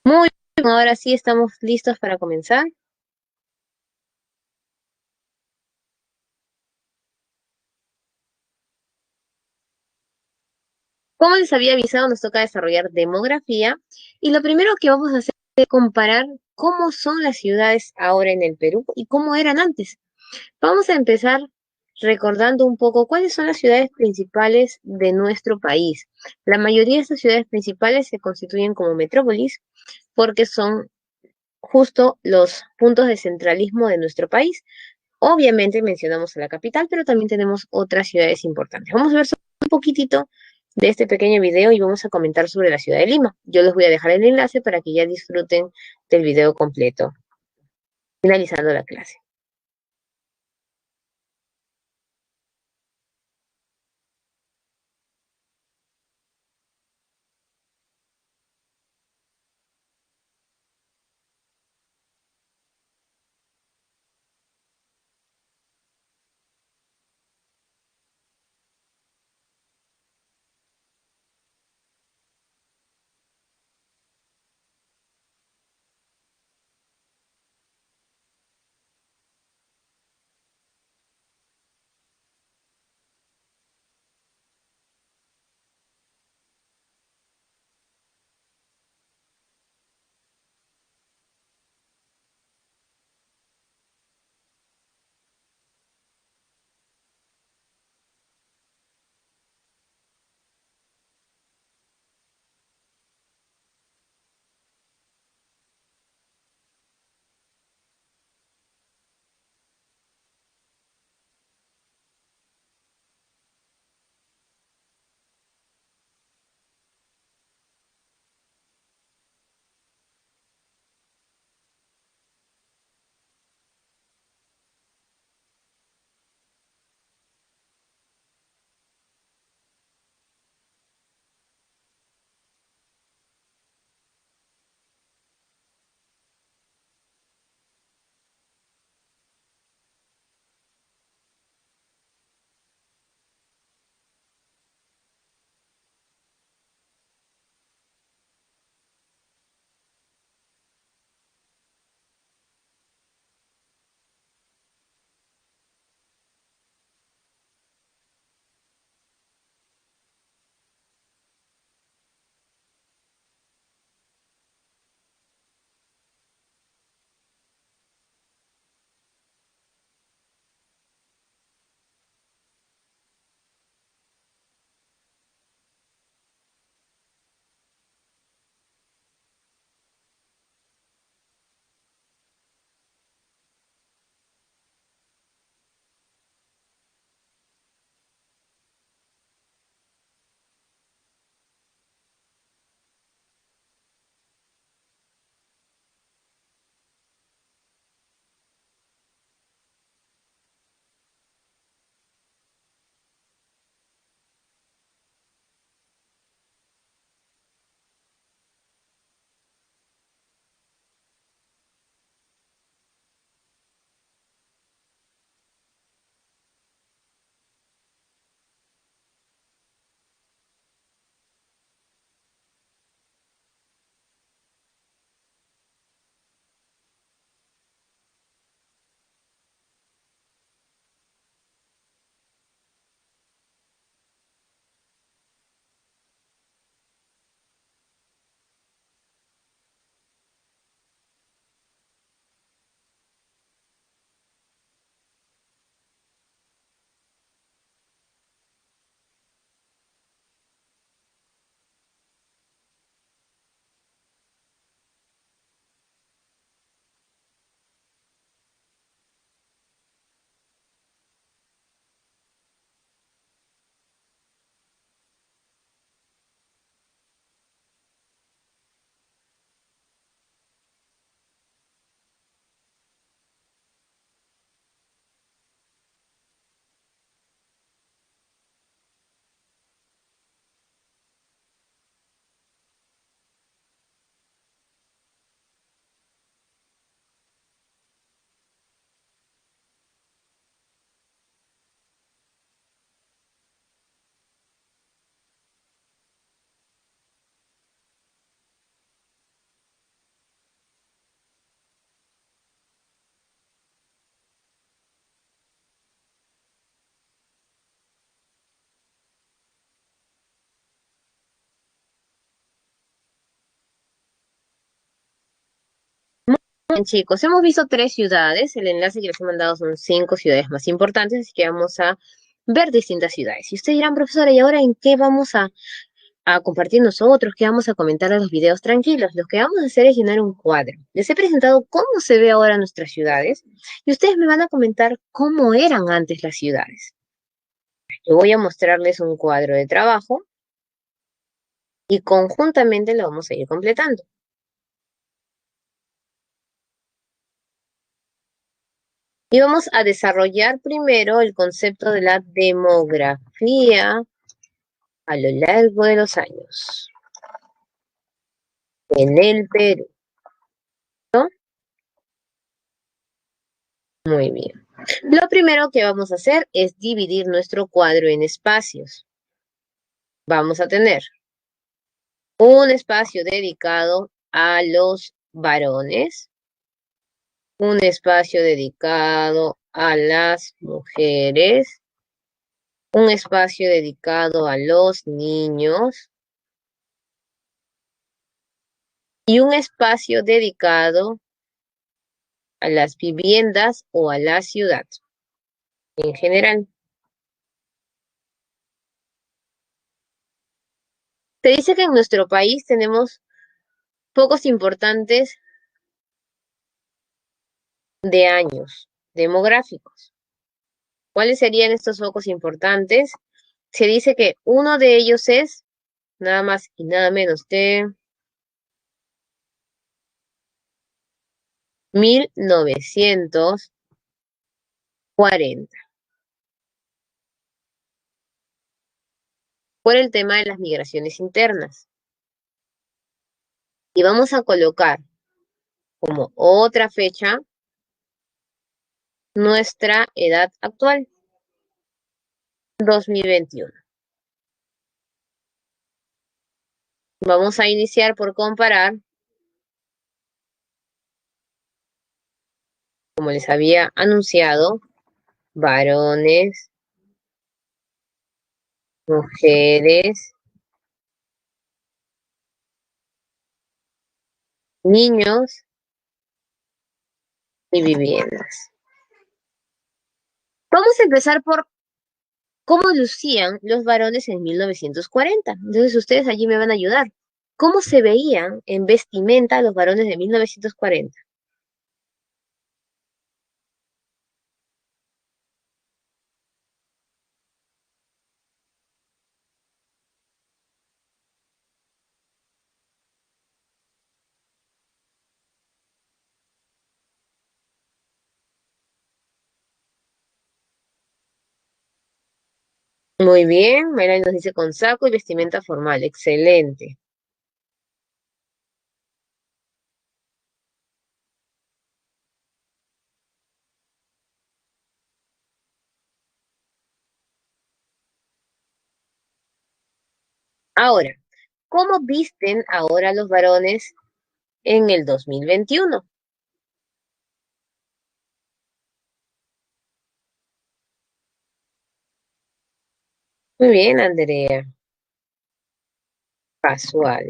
Muy bien, ahora sí estamos listos para comenzar. Como les había avisado, nos toca desarrollar demografía y lo primero que vamos a hacer es comparar cómo son las ciudades ahora en el Perú y cómo eran antes. Vamos a empezar recordando un poco cuáles son las ciudades principales de nuestro país. La mayoría de estas ciudades principales se constituyen como metrópolis porque son justo los puntos de centralismo de nuestro país. Obviamente mencionamos a la capital, pero también tenemos otras ciudades importantes. Vamos a ver solo un poquitito de este pequeño video y vamos a comentar sobre la ciudad de Lima. Yo les voy a dejar el enlace para que ya disfruten del video completo, finalizando la clase. Bien, chicos, hemos visto 3 ciudades. El enlace que les he mandado son 5 ciudades más importantes, así que vamos a ver distintas ciudades. Y ustedes dirán, profesora, ¿y ahora en qué vamos a compartir nosotros? ¿Qué vamos a comentar en los videos? Tranquilos, lo que vamos a hacer es llenar un cuadro. Les he presentado cómo se ve ahora nuestras ciudades y ustedes me van a comentar cómo eran antes las ciudades. Yo voy a mostrarles un cuadro de trabajo y conjuntamente lo vamos a ir completando. Y vamos a desarrollar primero el concepto de la demografía a lo largo de los años en el Perú, ¿no? Muy bien. Lo primero que vamos a hacer es dividir nuestro cuadro en espacios. Vamos a tener un espacio dedicado a los varones, un espacio dedicado a las mujeres, un espacio dedicado a los niños y un espacio dedicado a las viviendas o a la ciudad en general. Se dice que en nuestro país tenemos focos importantes de años demográficos. ¿Cuáles serían estos focos importantes? Se dice que uno de ellos es nada más y nada menos de 1940, por el tema de las migraciones internas. Y vamos a colocar como otra fecha nuestra edad actual, 2021. Vamos a iniciar por comparar, como les había anunciado, varones, mujeres, niños y viviendas. Vamos a empezar por cómo lucían los varones en 1940. Entonces ustedes allí me van a ayudar. ¿Cómo se veían en vestimenta los varones de 1940? Muy bien, Melanie nos dice con saco y vestimenta formal. Excelente. Ahora, ¿cómo visten ahora los varones en el 2021? Muy bien, Andrea. Casual.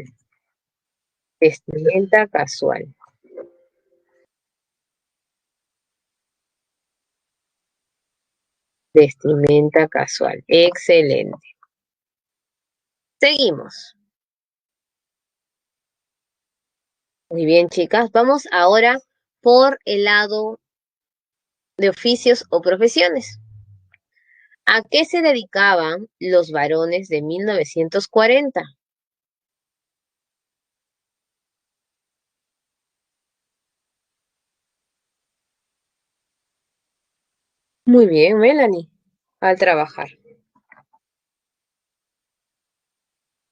Vestimenta casual. Vestimenta casual. Excelente. Seguimos. Muy bien, chicas. Vamos ahora por el lado de oficios o profesiones. ¿A qué se dedicaban los varones de 1940? Muy bien, Melanie. Al trabajar.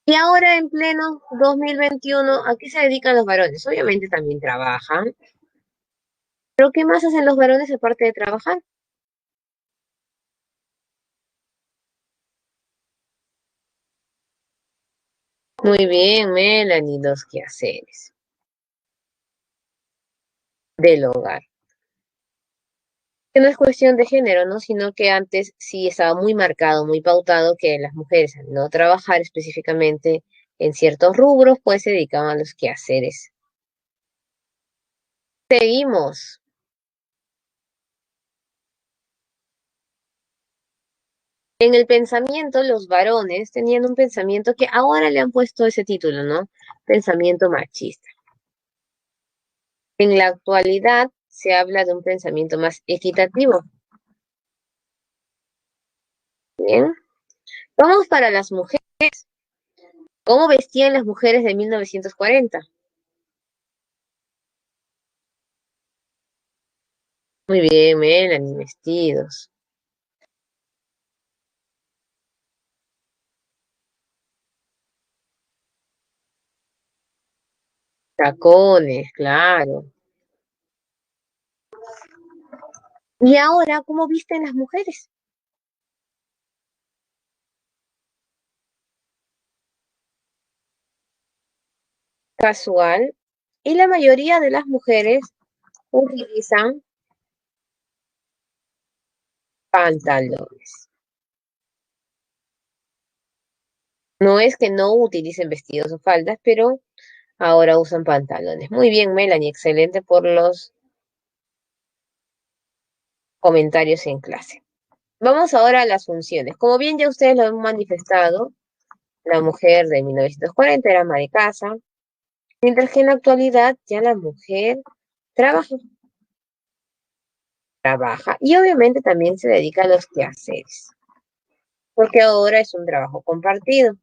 Y ahora en pleno 2021, ¿a qué se dedican los varones? Obviamente también trabajan. ¿Pero qué más hacen los varones aparte de trabajar? Muy bien, Melanie, los quehaceres del hogar. Que no es cuestión de género, ¿no? Sino que antes sí estaba muy marcado, muy pautado que las mujeres al no trabajar específicamente en ciertos rubros, pues se dedicaban a los quehaceres Seguimos. En el pensamiento, los varones tenían un pensamiento que ahora le han puesto ese título, ¿no? Pensamiento machista. En la actualidad se habla de un pensamiento más equitativo. Bien. Vamos para las mujeres. ¿Cómo vestían las mujeres de 1940? Muy bien, Melanie, vestidos. Tacones, claro. ¿Y ahora cómo visten las mujeres? Casual. Y la mayoría de las mujeres utilizan pantalones. No es que no utilicen vestidos o faldas, pero ahora usan pantalones. Muy bien, Melanie, excelente por los comentarios en clase. Vamos ahora a las funciones. Como bien ya ustedes lo han manifestado, la mujer de 1940 era ama de casa, mientras que en la actualidad ya la mujer trabaja, trabaja y obviamente también se dedica a los quehaceres, porque ahora es un trabajo compartido.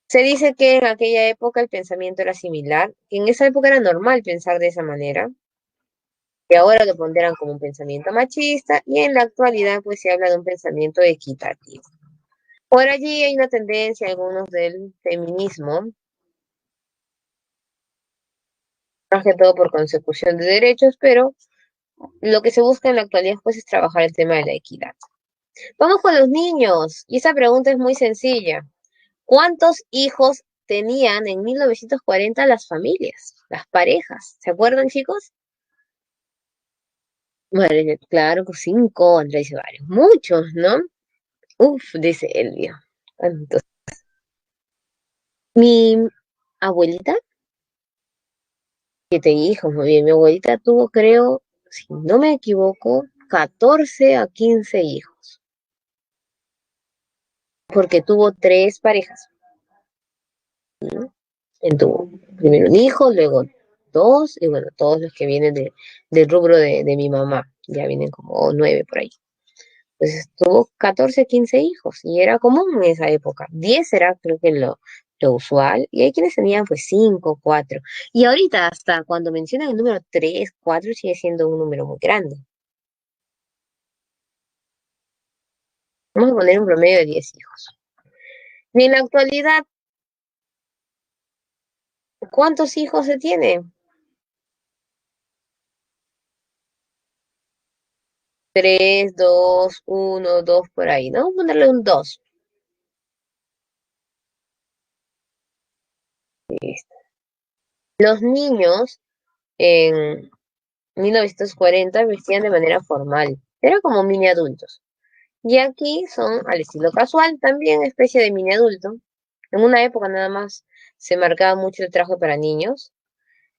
Se dice que en aquella época el pensamiento era similar, que en esa época era normal pensar de esa manera, que ahora lo pondrán como un pensamiento machista y en la actualidad pues se habla de un pensamiento equitativo. Por allí hay una tendencia, algunos del feminismo, más que todo por consecución de derechos, pero lo que se busca en la actualidad pues es trabajar el tema de la equidad. Vamos con los niños, y esa pregunta es muy sencilla. ¿Cuántos hijos tenían en 1940 las familias, las parejas? ¿Se acuerdan, chicos? Madre, claro que cinco, Andrés dice varios. Muchos, ¿no? Uf, dice Elvio. Entonces, mi abuelita, 7 hijos, muy bien. Mi abuelita tuvo, creo, si no me equivoco, 14 a 15 hijos, porque tuvo tres parejas. ¿No? Tuvo primero un hijo, luego dos, y bueno, todos los que vienen del rubro de mi mamá, ya vienen como 9 por ahí. Entonces tuvo 14 15 hijos y era común en esa época. 10 era creo que lo usual y hay quienes tenían pues 5 4. Y ahorita hasta cuando mencionan el número 3 4 sigue siendo un número muy grande. Vamos a poner un promedio de 10 hijos. Y en la actualidad, ¿cuántos hijos se tiene? 3 2 1 2 por ahí, ¿no? Vamos a ponerle un 2. Listo. Los niños en 1940 vestían de manera formal. Era como mini adultos. Y aquí son al estilo casual, también especie de mini adulto. En una época nada más se marcaba mucho el traje para niños.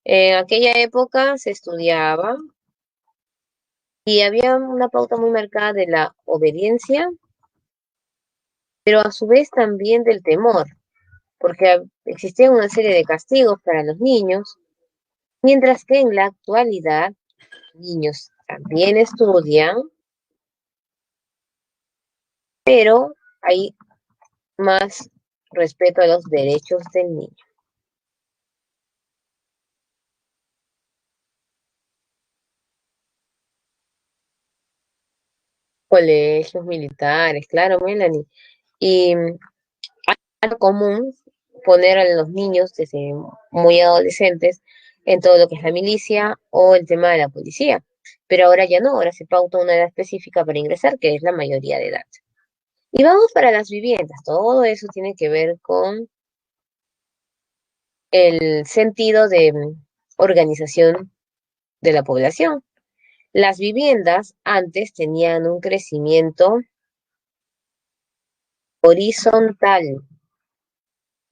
En aquella época se estudiaba y había una pauta muy marcada de la obediencia, pero a su vez también del temor, porque existía una serie de castigos para los niños, mientras que en la actualidad niños también estudian, pero hay más respeto a los derechos del niño. Colegios militares, claro, Melanie. Y algo común poner a los niños desde muy adolescentes en todo lo que es la milicia o el tema de la policía. Pero ahora ya no, ahora se pauta una edad específica para ingresar, que es la mayoría de edad. Y vamos para las viviendas. Todo eso tiene que ver con el sentido de organización de la población. Las viviendas antes tenían un crecimiento horizontal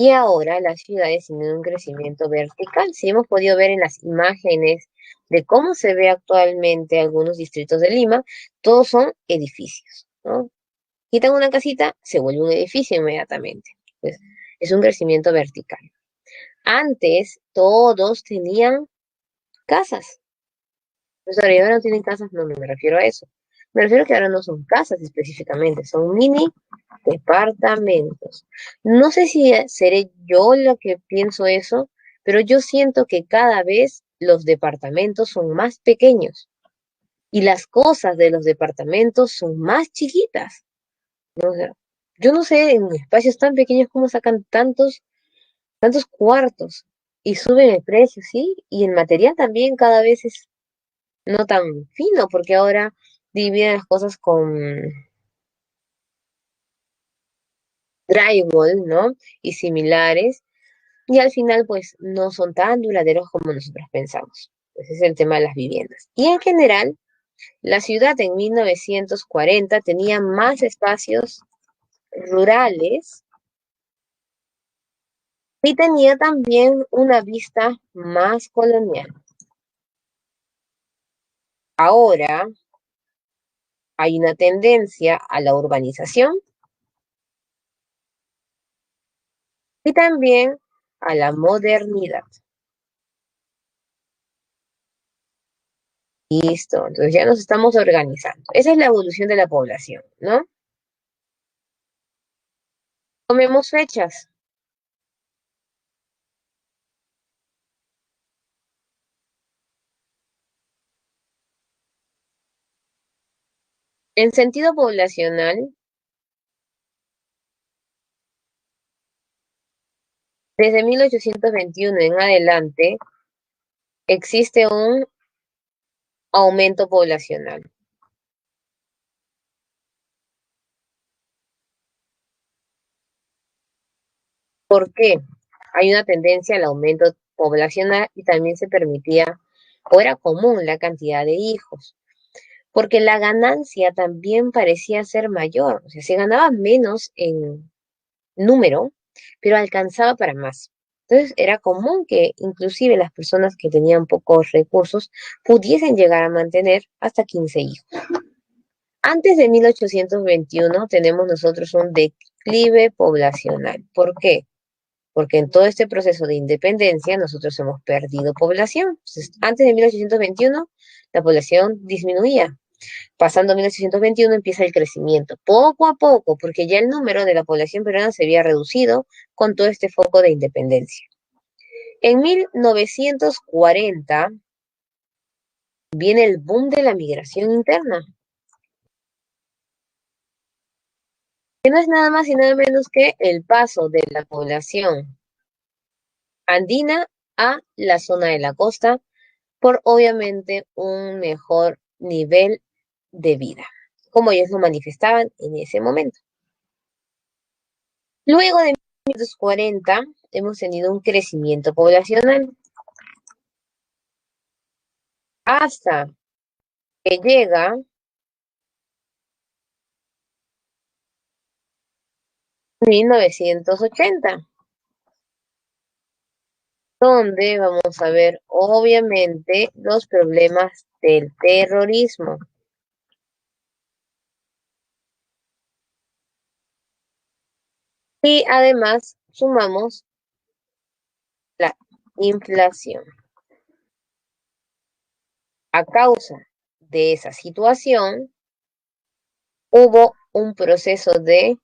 Y ahora las ciudades tienen un crecimiento vertical. Si hemos podido ver en las imágenes de cómo se ve actualmente algunos distritos de Lima, todos son edificios, ¿no? Quitan una casita, se vuelve un edificio inmediatamente. Pues, es un crecimiento vertical. Antes todos tenían casas. Pues ahora ya no tienen casas, no me refiero a eso. Me refiero a que ahora no son casas específicamente, son mini departamentos. No sé si seré yo la que pienso eso, pero yo siento que cada vez los departamentos son más pequeños y las cosas de los departamentos son más chiquitas, ¿no? O sea, yo no sé en espacios tan pequeños cómo sacan tantos cuartos y suben el precio, ¿sí? Y el material también cada vez es no tan fino, porque ahora dividen las cosas con drywall, ¿no? Y similares, y al final pues no son tan duraderos como nosotros pensamos. Ese es el tema de las viviendas. Y en general, la ciudad en 1940 tenía más espacios rurales y tenía también una vista más colonial. Ahora hay una tendencia a la urbanización y también a la modernidad. Listo, entonces ya nos estamos organizando. Esa es la evolución de la población, ¿no? Tomemos fechas. En sentido poblacional, desde 1821 en adelante, existe un aumento poblacional. ¿Por qué? Hay una tendencia al aumento poblacional y también se permitía o era común la cantidad de hijos, porque la ganancia también parecía ser mayor, o sea, se ganaba menos en número, pero alcanzaba para más. Entonces era común que inclusive las personas que tenían pocos recursos pudiesen llegar a mantener hasta 15 hijos. Antes de 1821 tenemos nosotros un declive poblacional. ¿Por qué? Porque en todo este proceso de independencia nosotros hemos perdido población. Entonces, antes de 1821 la población disminuía. Pasando 1821 empieza el crecimiento, poco a poco, porque ya el número de la población peruana se había reducido con todo este foco de independencia. En 1940 viene el boom de la migración interna, que no es nada más y nada menos que el paso de la población andina a la zona de la costa por obviamente un mejor nivel de vida, como ellos lo manifestaban en ese momento. Luego de 1940 hemos tenido un crecimiento poblacional hasta que llega 1980, donde vamos a ver obviamente los problemas del terrorismo. Y además sumamos la inflación. A causa de esa situación, hubo un proceso de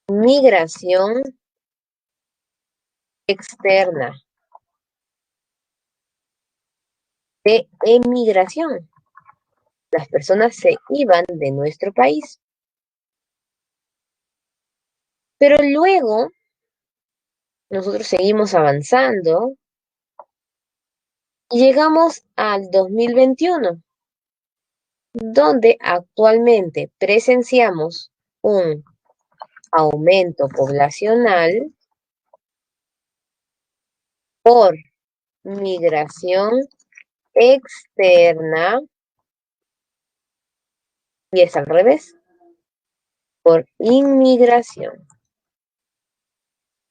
migración externa, de emigración. Las personas se iban de nuestro país. Pero luego nosotros seguimos avanzando y llegamos al 2021, donde actualmente presenciamos un aumento poblacional por migración externa y es al revés, por inmigración.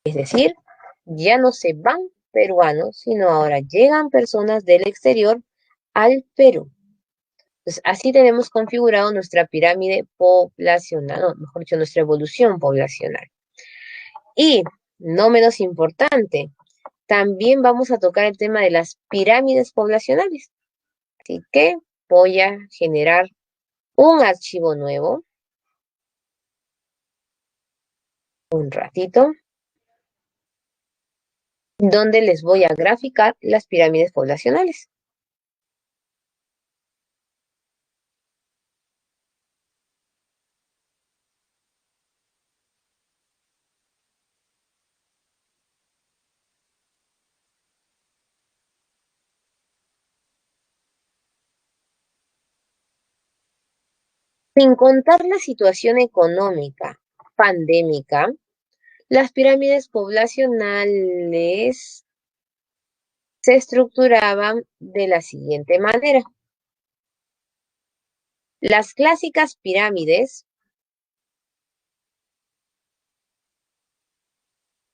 Es decir, ya no se van peruanos, sino ahora llegan personas del exterior al Perú. Entonces, así tenemos configurado nuestra pirámide poblacional, no, mejor dicho, nuestra evolución poblacional. Y, no menos importante, también vamos a tocar el tema de las pirámides poblacionales. Así que voy a generar un archivo nuevo, un ratito, donde les voy a graficar las pirámides poblacionales. Sin contar la situación económica pandémica, las pirámides poblacionales se estructuraban de la siguiente manera. Las clásicas pirámides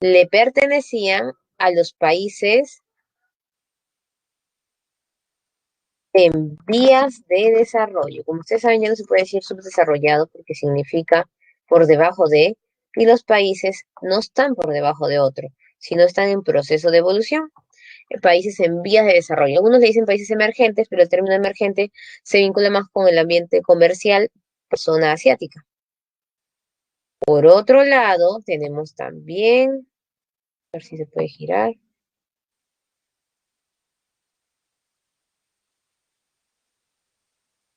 le pertenecían a los países en vías de desarrollo. Como ustedes saben, ya no se puede decir subdesarrollado porque significa por debajo de, y los países no están por debajo de otro, sino están en proceso de evolución. Países en vías de desarrollo. Algunos le dicen países emergentes, pero el término emergente se vincula más con el ambiente comercial, zona asiática. Por otro lado, tenemos también, a ver si se puede girar.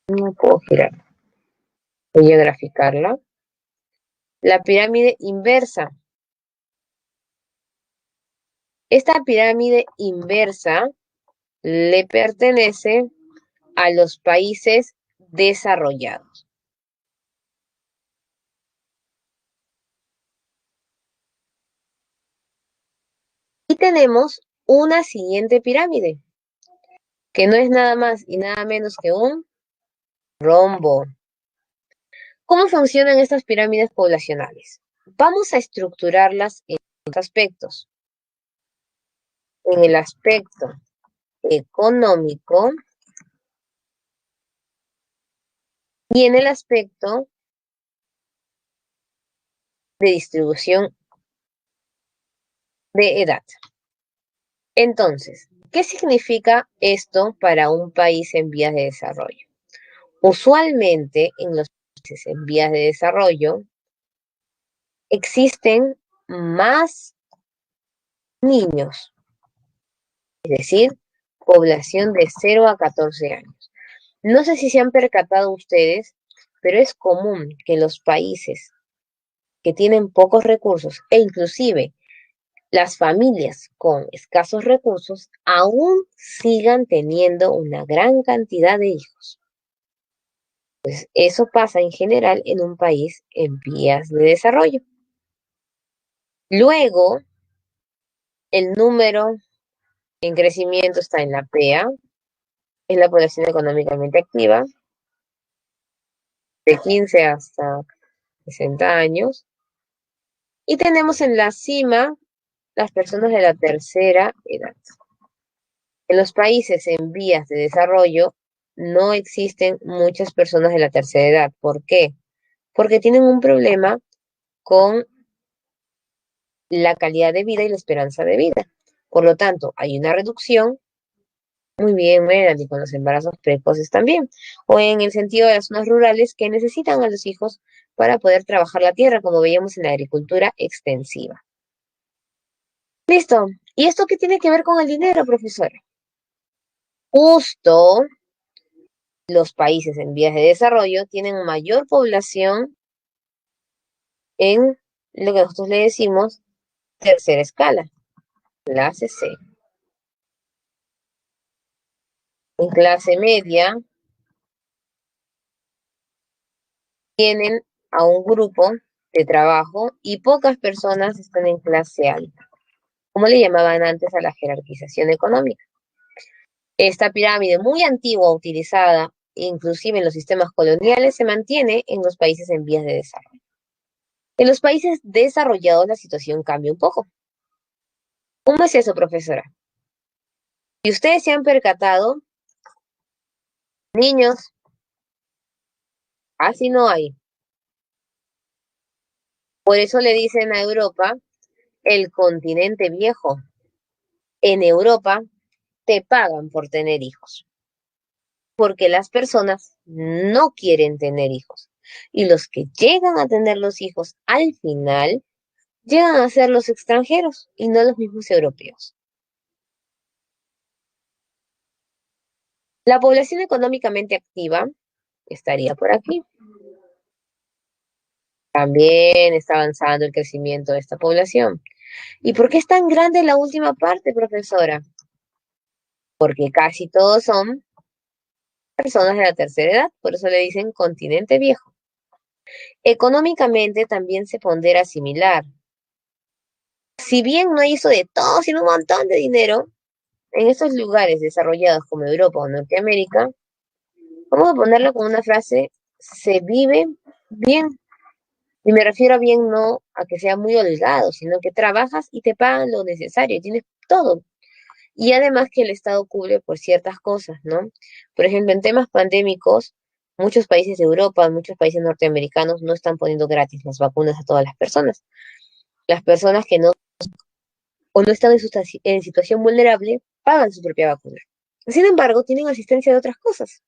No puedo girar. Voy a graficarla. La pirámide inversa. Esta pirámide inversa le pertenece a los países desarrollados. Y tenemos una siguiente pirámide, que no es nada más y nada menos que un rombo. ¿Cómo funcionan estas pirámides poblacionales? Vamos a estructurarlas en dos aspectos. En el aspecto económico y en el aspecto de distribución de edad. Entonces, ¿qué significa esto para un país en vías de desarrollo? Usualmente en los países en vías de desarrollo existen más niños, es decir, población de 0 a 14 años. No sé si se han percatado ustedes, pero es común que los países que tienen pocos recursos e inclusive las familias con escasos recursos aún sigan teniendo una gran cantidad de hijos. Pues eso pasa en general en un país en vías de desarrollo. Luego, el número en crecimiento está en la PEA, es la población económicamente activa, de 15 hasta 60 años. Y tenemos en la cima las personas de la tercera edad. En los países en vías de desarrollo no existen muchas personas de la tercera edad. ¿Por qué? Porque tienen un problema con la calidad de vida y la esperanza de vida. Por lo tanto, hay una reducción. Muy bien, Melanie, con los embarazos precoces también. O en el sentido de las zonas rurales que necesitan a los hijos para poder trabajar la tierra, como veíamos en la agricultura extensiva. Listo. ¿Y esto qué tiene que ver con el dinero, profesora? Justo los países en vías de desarrollo tienen mayor población en lo que nosotros le decimos tercera escala, clase C. En clase media tienen a un grupo de trabajo y pocas personas están en clase alta, como le llamaban antes a la jerarquización económica. Esta pirámide muy antigua utilizada inclusive en los sistemas coloniales se mantiene en los países en vías de desarrollo. En los países desarrollados la situación cambia un poco. ¿Cómo es eso, profesora? Si ustedes se han percatado, niños, así no hay. Por eso le dicen a Europa el continente viejo. En Europa te pagan por tener hijos, porque las personas no quieren tener hijos. Y los que llegan a tener los hijos al final llegan a ser los extranjeros y no los mismos europeos. La población económicamente activa estaría por aquí. También está avanzando el crecimiento de esta población. ¿Y por qué es tan grande la última parte, profesora? Porque casi todos son personas de la tercera edad, por eso le dicen continente viejo. Económicamente también se pondera similar. Si bien no hizo de todo, sino un montón de dinero, en estos lugares desarrollados como Europa o Norteamérica, vamos a ponerlo con una frase, se vive bien. Y me refiero a bien no a que sea muy holgado, sino que trabajas y te pagan lo necesario, y tienes todo. Y además que el Estado cubre por ciertas cosas, ¿no? Por ejemplo, en temas pandémicos, muchos países de Europa, muchos países norteamericanos no están poniendo gratis las vacunas a todas las personas. Las personas que no o no están en situación vulnerable pagan su propia vacuna. Sin embargo, tienen asistencia de otras cosas,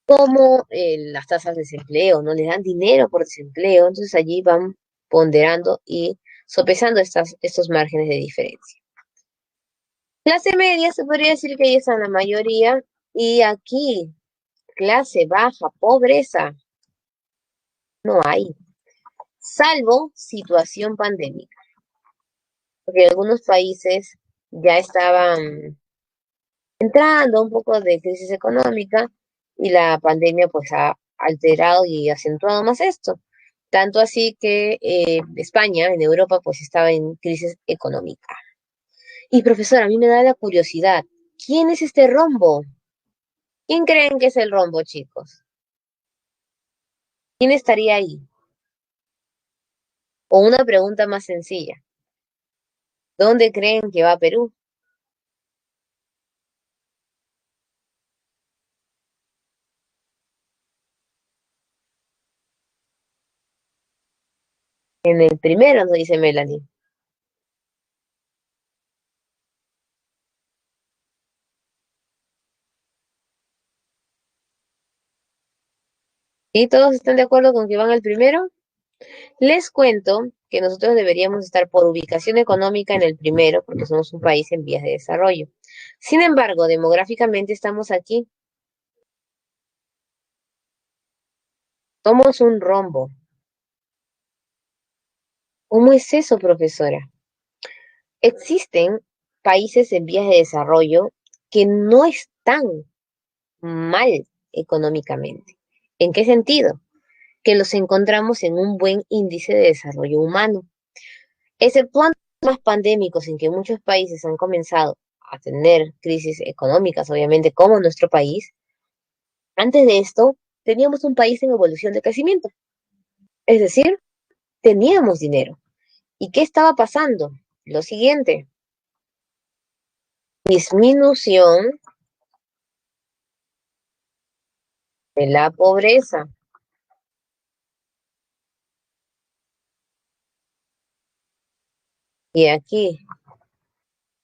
como las tasas de desempleo, no les dan dinero por desempleo, entonces allí van ponderando y sopesando estos márgenes de diferencia. Clase media se podría decir que ahí están la mayoría, y aquí, clase baja, pobreza, no hay, salvo situación pandémica, porque algunos países ya estaban entrando un poco de crisis económica y la pandemia pues ha alterado y acentuado más esto. Tanto así que España, en Europa, pues estaba en crisis económica. Y profesor, a mí me da la curiosidad, ¿quién es este rombo? ¿Quién creen que es el rombo, chicos? ¿Quién estaría ahí? O una pregunta más sencilla, ¿dónde creen que va Perú? En el primero, nos dice Melanie. ¿Y todos están de acuerdo con que van al primero? Les cuento que nosotros deberíamos estar por ubicación económica en el primero, porque somos un país en vías de desarrollo. Sin embargo, demográficamente estamos aquí. Somos un rombo. ¿Cómo es eso, profesora? Existen países en vías de desarrollo que no están mal económicamente. ¿En qué sentido? Que los encontramos en un buen índice de desarrollo humano. Exceptuando temas pandémicos en que muchos países han comenzado a tener crisis económicas, obviamente, como nuestro país, antes de esto teníamos un país en evolución de crecimiento. Es decir, teníamos dinero. ¿Y qué estaba pasando? Lo siguiente, disminución de la pobreza. Y aquí,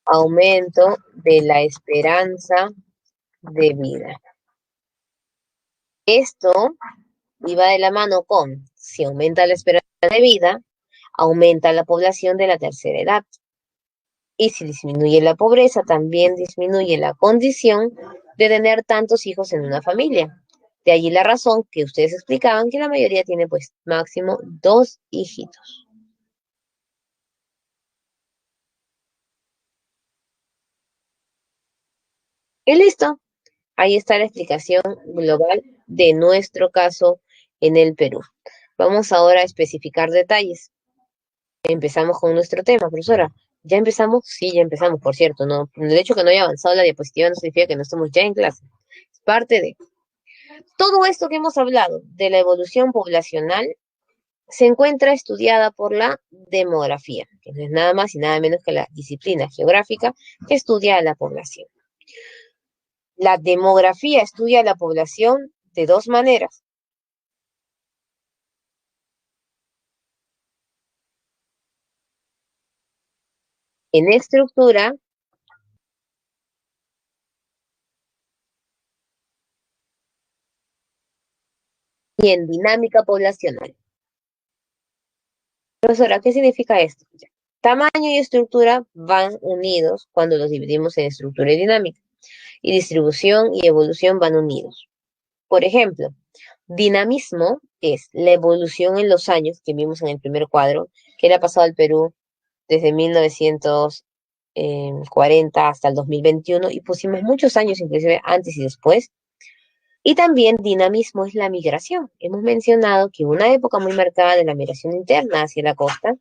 aumento de la esperanza de vida. Esto iba de la mano con, si aumenta la esperanza de vida, aumenta la población de la tercera edad. Y si disminuye la pobreza, también disminuye la condición de tener tantos hijos en una familia. De allí la razón que ustedes explicaban que la mayoría tiene pues máximo dos hijitos. Y listo. Ahí está la explicación global de nuestro caso en el Perú. Vamos ahora a especificar detalles. Empezamos con nuestro tema, profesora. ¿Ya empezamos? Sí, ya empezamos, por cierto. No, el hecho que no haya avanzado la diapositiva no significa que no estemos ya en clase. Es parte de todo esto que hemos hablado de la evolución poblacional. se encuentra estudiada por la demografía, que no es nada más y nada menos que la disciplina geográfica que estudia a la población. La demografía estudia a la población de dos maneras: en estructura y en dinámica poblacional. Profesora, ¿qué significa esto? Tamaño y estructura van unidos cuando los dividimos en estructura y dinámica, y distribución y evolución van unidos. Por ejemplo, dinamismo es la evolución en los años que vimos en el primer cuadro, que le ha pasado al Perú desde 1940 hasta el 2021, y pusimos muchos años, inclusive antes y después. Y también dinamismo es la migración. Hemos mencionado que una época muy marcada de la migración interna hacia la costa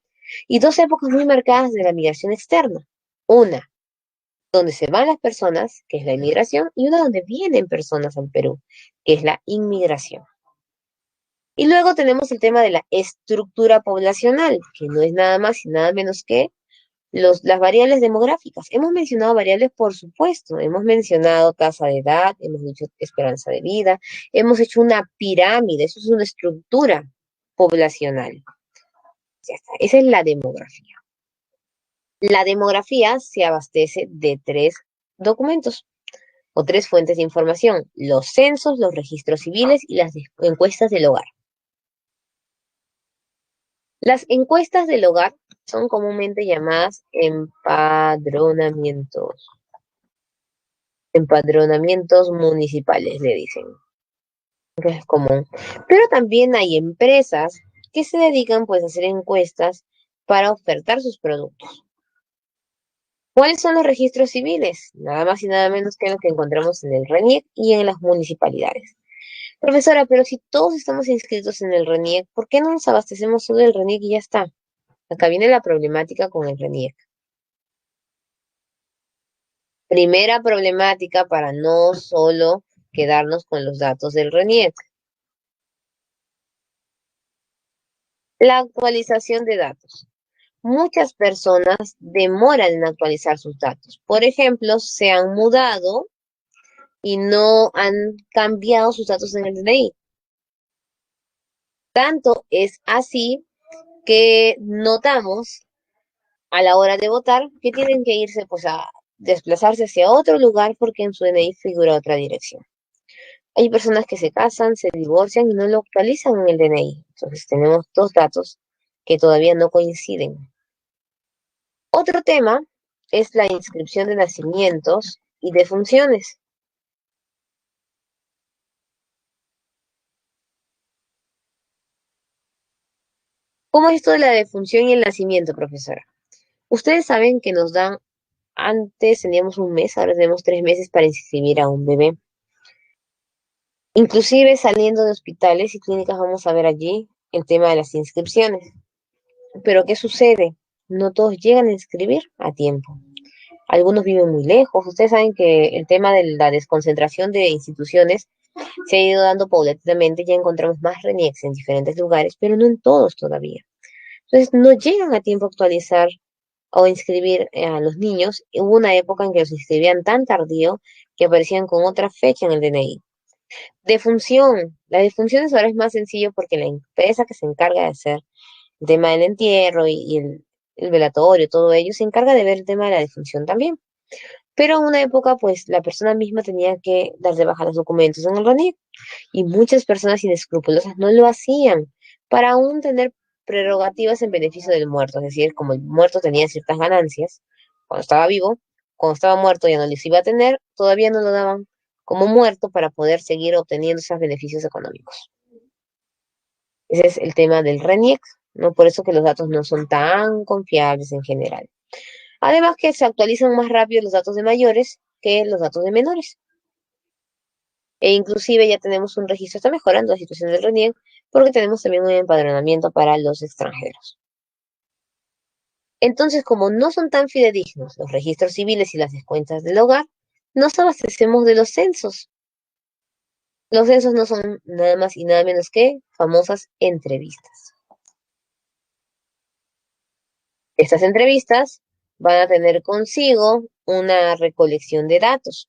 y dos épocas muy marcadas de la migración externa. Una donde se van las personas, que es la inmigración, y una donde vienen personas al Perú, que es la inmigración. Y luego tenemos el tema de la estructura poblacional, que no es nada más y nada menos que las variables demográficas. Hemos mencionado variables, por supuesto, hemos mencionado tasa de edad, hemos dicho esperanza de vida, hemos hecho una pirámide, eso es una estructura poblacional. Ya está, esa es la demografía. La demografía se abastece de tres documentos o tres fuentes de información: los censos, los registros civiles y las encuestas del hogar. Las encuestas del hogar son comúnmente llamadas empadronamientos municipales, le dicen, que es común. Pero también hay empresas que se dedican pues a hacer encuestas para ofertar sus productos. ¿Cuáles son los registros civiles? Nada más y nada menos que lo que encontramos en el RENIEC y en las municipalidades. Profesora, pero si todos estamos inscritos en el RENIEC, ¿por qué no nos abastecemos solo del RENIEC y ya está? Acá viene la problemática con el RENIEC. Primera problemática para no solo quedarnos con los datos del RENIEC: la actualización de datos. Muchas personas demoran en actualizar sus datos. Por ejemplo, se han mudado y no han cambiado sus datos en el DNI. Tanto es así que notamos a la hora de votar que tienen que irse pues a desplazarse hacia otro lugar porque en su DNI figura otra dirección. Hay personas que se casan, se divorcian y no lo actualizan en el DNI. Entonces tenemos dos datos que todavía no coinciden. Otro tema es la inscripción de nacimientos y de funciones. ¿Cómo es esto de la defunción y el nacimiento, profesora? Ustedes saben que nos dan, antes teníamos un mes, ahora tenemos 3 meses para inscribir a un bebé. Inclusive saliendo de hospitales y clínicas vamos a ver allí el tema de las inscripciones. Pero ¿qué sucede? No todos llegan a inscribir a tiempo. Algunos viven muy lejos. Ustedes saben que el tema de la desconcentración de instituciones se ha ido dando paulatinamente. Ya encontramos más RENIECs en diferentes lugares, pero no en todos todavía. Entonces no llegan a tiempo a actualizar o inscribir a los niños. Hubo una época en que los inscribían tan tardío que aparecían con otra fecha en el DNI. Defunción. La defunción ahora es más sencillo porque la empresa que se encarga de hacer el tema del entierro y el velatorio, todo ello, se encarga de ver el tema de la defunción también. Pero en una época, pues, la persona misma tenía que dar de baja los documentos en el RENIEC y muchas personas inescrupulosas no lo hacían para aún tener prerrogativas en beneficio del muerto. Es decir, como el muerto tenía ciertas ganancias cuando estaba vivo, cuando estaba muerto ya no les iba a tener, todavía no lo daban como muerto para poder seguir obteniendo esos beneficios económicos. Ese es el tema del RENIEC, ¿no? Por eso que los datos no son tan confiables en general. Además que se actualizan más rápido los datos de mayores que los datos de menores. E inclusive ya tenemos un registro, está mejorando la situación del RENIEC porque tenemos también un empadronamiento para los extranjeros. Entonces, como no son tan fidedignos los registros civiles y las descuentas del hogar, nos abastecemos de los censos. Los censos no son nada más y nada menos que famosas entrevistas. Estas entrevistas van a tener consigo una recolección de datos.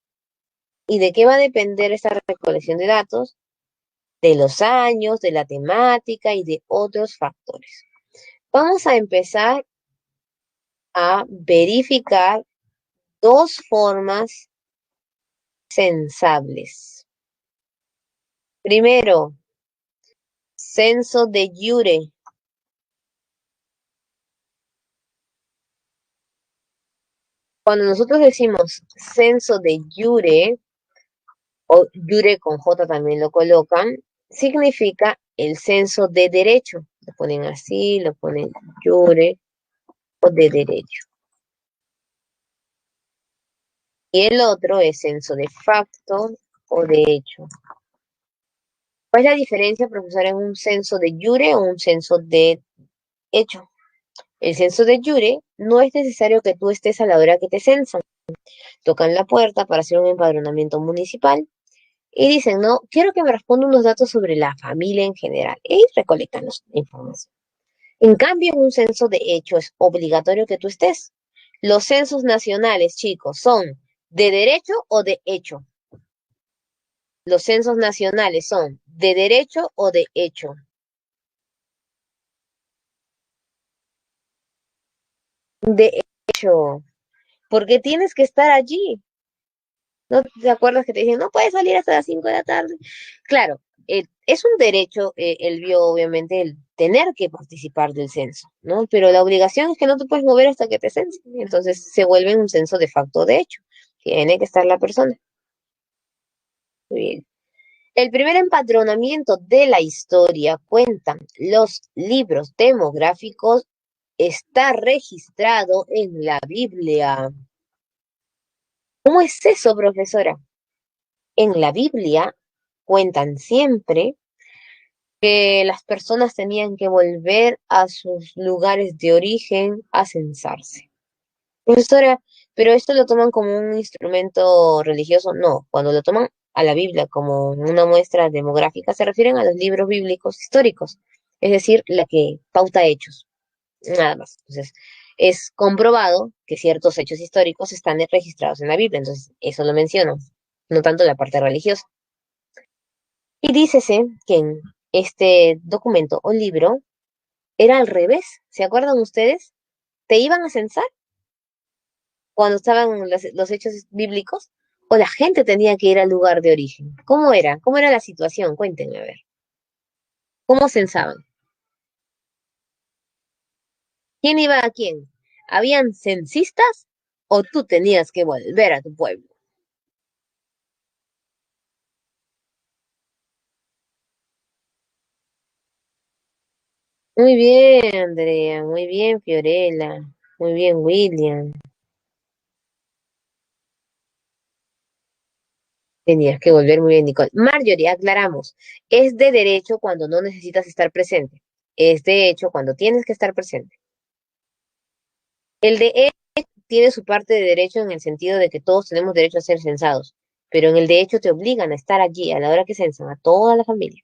¿Y de qué va a depender esta recolección de datos? De los años, de la temática y de otros factores. Vamos a empezar a verificar dos formas censables. Primero, censo de jure. Cuando nosotros decimos censo de jure, o jure con J también lo colocan, significa el censo de derecho. Lo ponen así, lo ponen jure o de derecho. Y el otro es censo de facto o de hecho. ¿Cuál es la diferencia, profesora, en un censo de jure o un censo de hecho? El censo de jure no es necesario que tú estés a la hora que te censan. Tocan la puerta para hacer un empadronamiento municipal y dicen, no, quiero que me responda unos datos sobre la familia en general. Y recolectan la información. En cambio, en un censo de hecho es obligatorio que tú estés. Los censos nacionales, chicos, son de derecho o de hecho. Los censos nacionales son de derecho o de hecho. De hecho, porque tienes que estar allí. ¿No te acuerdas que te dicen, no puedes salir hasta las 5 de la tarde? Claro, es un derecho, el vio obviamente, el tener que participar del censo, ¿no? Pero la obligación es que no te puedes mover hasta que te censen. Entonces se vuelve un censo de facto de hecho. Tiene que estar la persona. Muy bien. El primer empadronamiento de la historia, cuentan los libros demográficos, está registrado en la Biblia. ¿Cómo es eso, profesora? En la Biblia cuentan siempre que las personas tenían que volver a sus lugares de origen a censarse. Profesora, ¿pero esto lo toman como un instrumento religioso? No, cuando lo toman a la Biblia como una muestra demográfica se refieren a los libros bíblicos históricos, es decir, la que pauta hechos, nada más. Entonces, es comprobado que ciertos hechos históricos están registrados en la Biblia, entonces eso lo mencionan, no tanto la parte religiosa. Y dícese que en este documento o libro era al revés. ¿Se acuerdan ustedes? Te iban a censar cuando estaban los hechos bíblicos o la gente tenía que ir al lugar de origen. ¿Cómo era? ¿Cómo era la situación? Cuéntenme, a ver. ¿Cómo censaban? ¿Quién iba a quién? ¿Habían censistas o tú tenías que volver a tu pueblo? Muy bien, Andrea. Muy bien, Fiorella. Muy bien, William. Tenías que volver muy bien, Nicole. Marjorie, aclaramos. Es de derecho cuando no necesitas estar presente. Es de hecho cuando tienes que estar presente. El de hecho tiene su parte de derecho en el sentido de que todos tenemos derecho a ser censados, pero en el de hecho te obligan a estar allí a la hora que censan a toda la familia.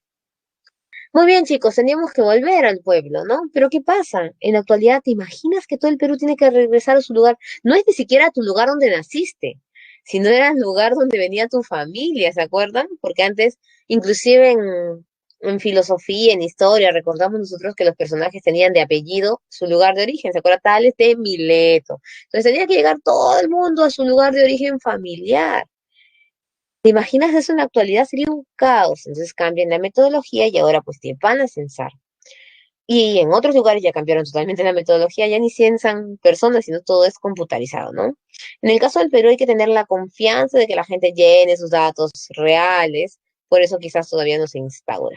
Muy bien, chicos, teníamos que volver al pueblo, ¿no? Pero ¿qué pasa? En la actualidad, ¿te imaginas que todo el Perú tiene que regresar a su lugar? No es ni siquiera tu lugar donde naciste, sino era el lugar donde venía tu familia, ¿se acuerdan? Porque antes, inclusive en filosofía, en historia, recordamos nosotros que los personajes tenían de apellido su lugar de origen, ¿se acuerdan? Tales de Mileto. Entonces tenía que llegar todo el mundo a su lugar de origen familiar. ¿Te imaginas eso en la actualidad? Sería un caos. Entonces cambian la metodología y ahora pues te van a censar. Y en otros lugares ya cambiaron totalmente la metodología, ya ni censan personas, sino todo es computarizado, ¿no? En el caso del Perú hay que tener la confianza de que la gente llene sus datos reales, por eso quizás todavía no se instaura.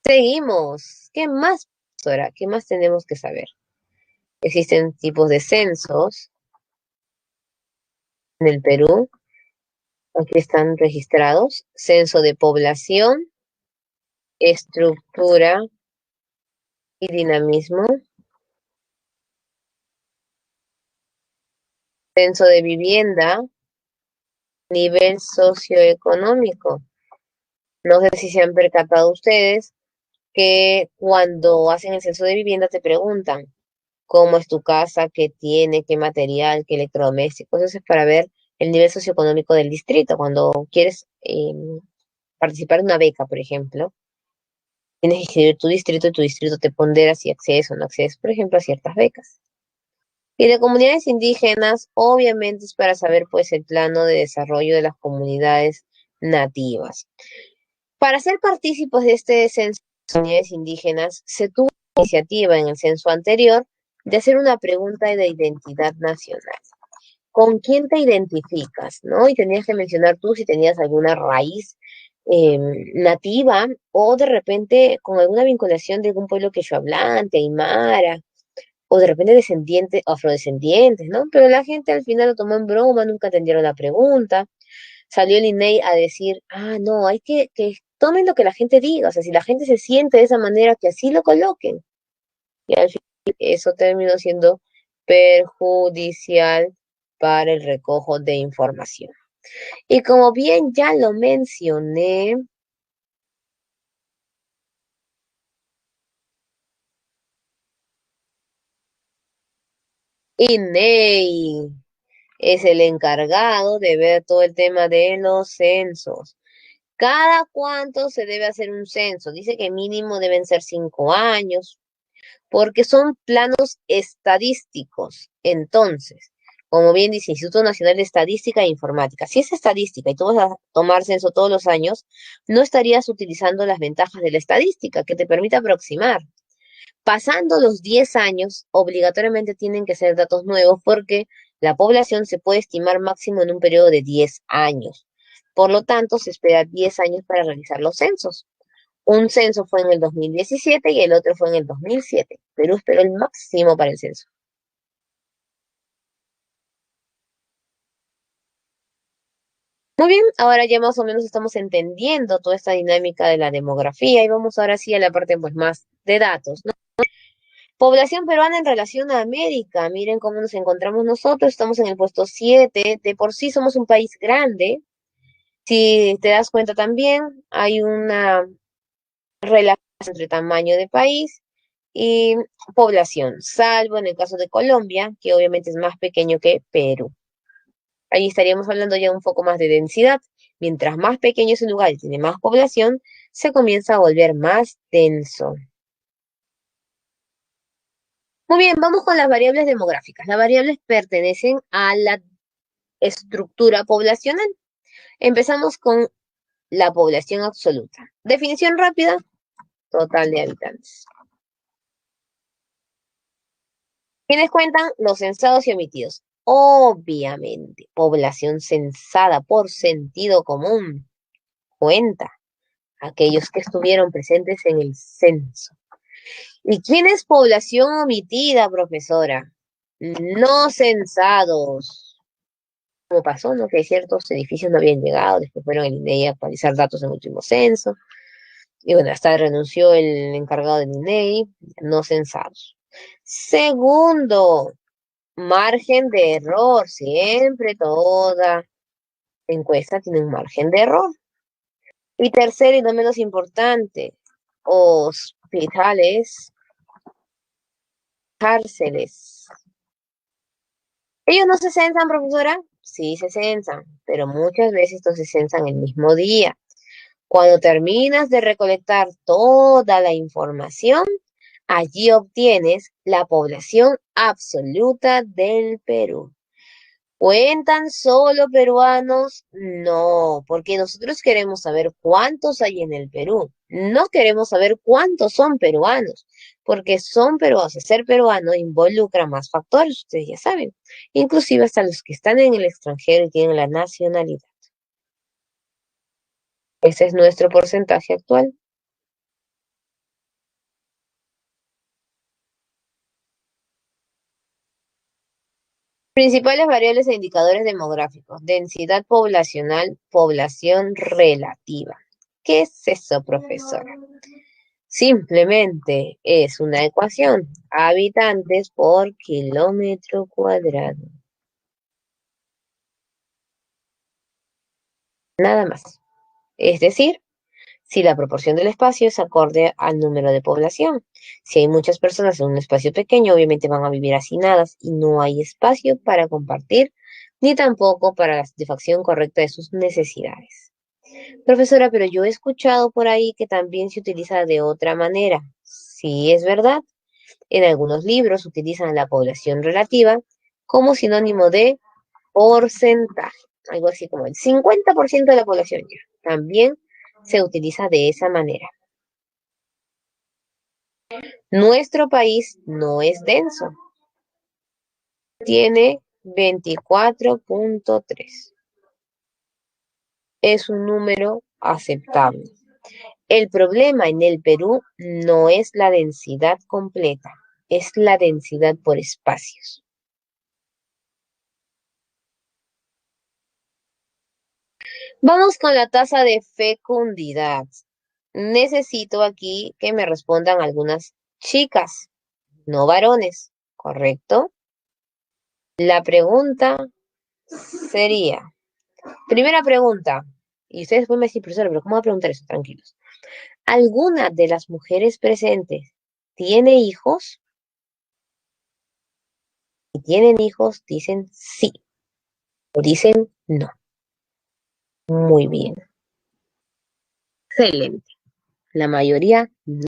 Seguimos. ¿Qué más, profesora? ¿Qué más tenemos que saber? Existen tipos de censos en el Perú. Aquí están registrados. Censo de población, estructura y dinamismo. Censo de vivienda, nivel socioeconómico. No sé si se han percatado ustedes que cuando hacen el censo de vivienda te preguntan cómo es tu casa, qué tiene, qué material, qué electrodomésticos. Eso es para ver el nivel socioeconómico del distrito. Cuando quieres participar de una beca, por ejemplo, tienes que escribir tu distrito y tu distrito te pondera si accedes o no accedes, por ejemplo, a ciertas becas. Y de comunidades indígenas, obviamente es para saber pues el plano de desarrollo de las comunidades nativas. Para ser partícipes de este censo de comunidades indígenas, se tuvo la iniciativa en el censo anterior de hacer una pregunta de identidad nacional. ¿Con quién te identificas? ¿No? Y tenías que mencionar tú si tenías alguna raíz eh, nativa o de repente con alguna vinculación de algún pueblo quechua-hablante, aymara, o de repente descendientes, afrodescendientes, ¿no? Pero la gente al final lo tomó en broma, nunca atendieron la pregunta. Salió el INEI a decir, ah, no, hay que tomen lo que la gente diga, o sea, si la gente se siente de esa manera, que así lo coloquen. Y al fin eso terminó siendo perjudicial para el recojo de información. Y como bien ya lo mencioné, INEI es el encargado de ver todo el tema de los censos. ¿Cada cuánto se debe hacer un censo? Dice que mínimo deben ser 5 años, porque son planos estadísticos. Entonces, como bien dice Instituto Nacional de Estadística e Informática, si es estadística y tú vas a tomar censo todos los años, no estarías utilizando las ventajas de la estadística que te permite aproximar. Pasando los 10 años, obligatoriamente tienen que ser datos nuevos porque la población se puede estimar máximo en un periodo de 10 años. Por lo tanto, se espera 10 años para realizar los censos. Un censo fue en el 2017 y el otro fue en el 2007. Perú esperó el máximo para el censo. Muy bien, ahora ya más o menos estamos entendiendo toda esta dinámica de la demografía y vamos ahora sí a la parte pues más de datos, ¿no? Población peruana en relación a América. Miren cómo nos encontramos nosotros. Estamos en el puesto 7. De por sí somos un país grande. Si te das cuenta también, hay una relación entre tamaño de país y población, salvo en el caso de Colombia, que obviamente es más pequeño que Perú. Ahí estaríamos hablando ya un poco más de densidad. Mientras más pequeño es un lugar y tiene más población, se comienza a volver más denso. Muy bien, vamos con las variables demográficas. Las variables pertenecen a la estructura poblacional. Empezamos con la población absoluta. Definición rápida, total de habitantes. ¿Quiénes cuentan? Los censados y omitidos. Obviamente, población censada por sentido común cuenta aquellos que estuvieron presentes en el censo. ¿Y quién es población omitida, profesora? No censados. Como pasó, ¿no? Que ciertos edificios no habían llegado, después fueron el INEI a actualizar datos en el último censo. Y bueno, hasta renunció el encargado del INEI, no censados. Segundo, margen de error. Siempre toda encuesta tiene un margen de error. Y tercero, y no menos importante, hospitales, cárceles. ¿Ellos no se censan, profesora? Sí, se censan, pero muchas veces no se censan el mismo día. Cuando terminas de recolectar toda la información, allí obtienes la población absoluta del Perú. ¿Cuentan solo peruanos? No, porque nosotros queremos saber cuántos hay en el Perú. No queremos saber cuántos son peruanos, porque son peruanos. Ser peruano involucra más factores, ustedes ya saben, inclusive hasta los que están en el extranjero y tienen la nacionalidad. Ese es nuestro porcentaje actual. Principales variables e indicadores demográficos. Densidad poblacional, población relativa. ¿Qué es eso, profesora? Simplemente es una ecuación. Habitantes por kilómetro cuadrado. Nada más. Es decir, Si la proporción del espacio es acorde al número de población. Si hay muchas personas en un espacio pequeño, obviamente van a vivir hacinadas y no hay espacio para compartir, ni tampoco para la satisfacción correcta de sus necesidades. Profesora, pero yo he escuchado por ahí que también se utiliza de otra manera. Sí, es verdad. En algunos libros utilizan la población relativa como sinónimo de porcentaje, algo así como el 50% de la población ya. También se utiliza de esa manera. Nuestro país no es denso, tiene 24.3. Es un número aceptable. El problema en el Perú no es la densidad completa, es la densidad por espacios. Vamos con la tasa de fecundidad. Necesito aquí que me respondan algunas chicas, no varones, ¿correcto? La pregunta sería, primera pregunta, y ustedes después me dicen, profesora, pero ¿cómo va a preguntar eso? Tranquilos. ¿Alguna de las mujeres presentes tiene hijos? Si tienen hijos, dicen sí o dicen no. Muy bien. Excelente. La mayoría no.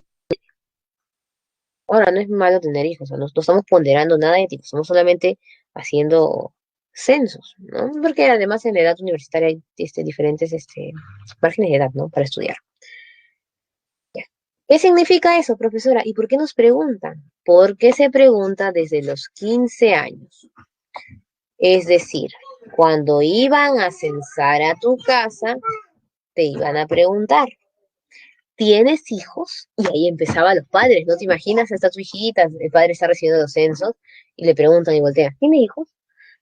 Ahora, no es malo tener hijos, o sea, no estamos ponderando nada ético, estamos solamente haciendo censos, ¿no? Porque además en la edad universitaria hay diferentes márgenes de edad, ¿no? Para estudiar. Ya. ¿Qué significa eso, profesora? ¿Y por qué nos preguntan? Porque se pregunta desde los 15 años. Es decir, cuando iban a censar a tu casa, te iban a preguntar, ¿tienes hijos? Y ahí empezaban los padres, ¿no te imaginas? Está tu hijita, el padre está recibiendo los censos y le preguntan y voltea, ¿tiene hijos?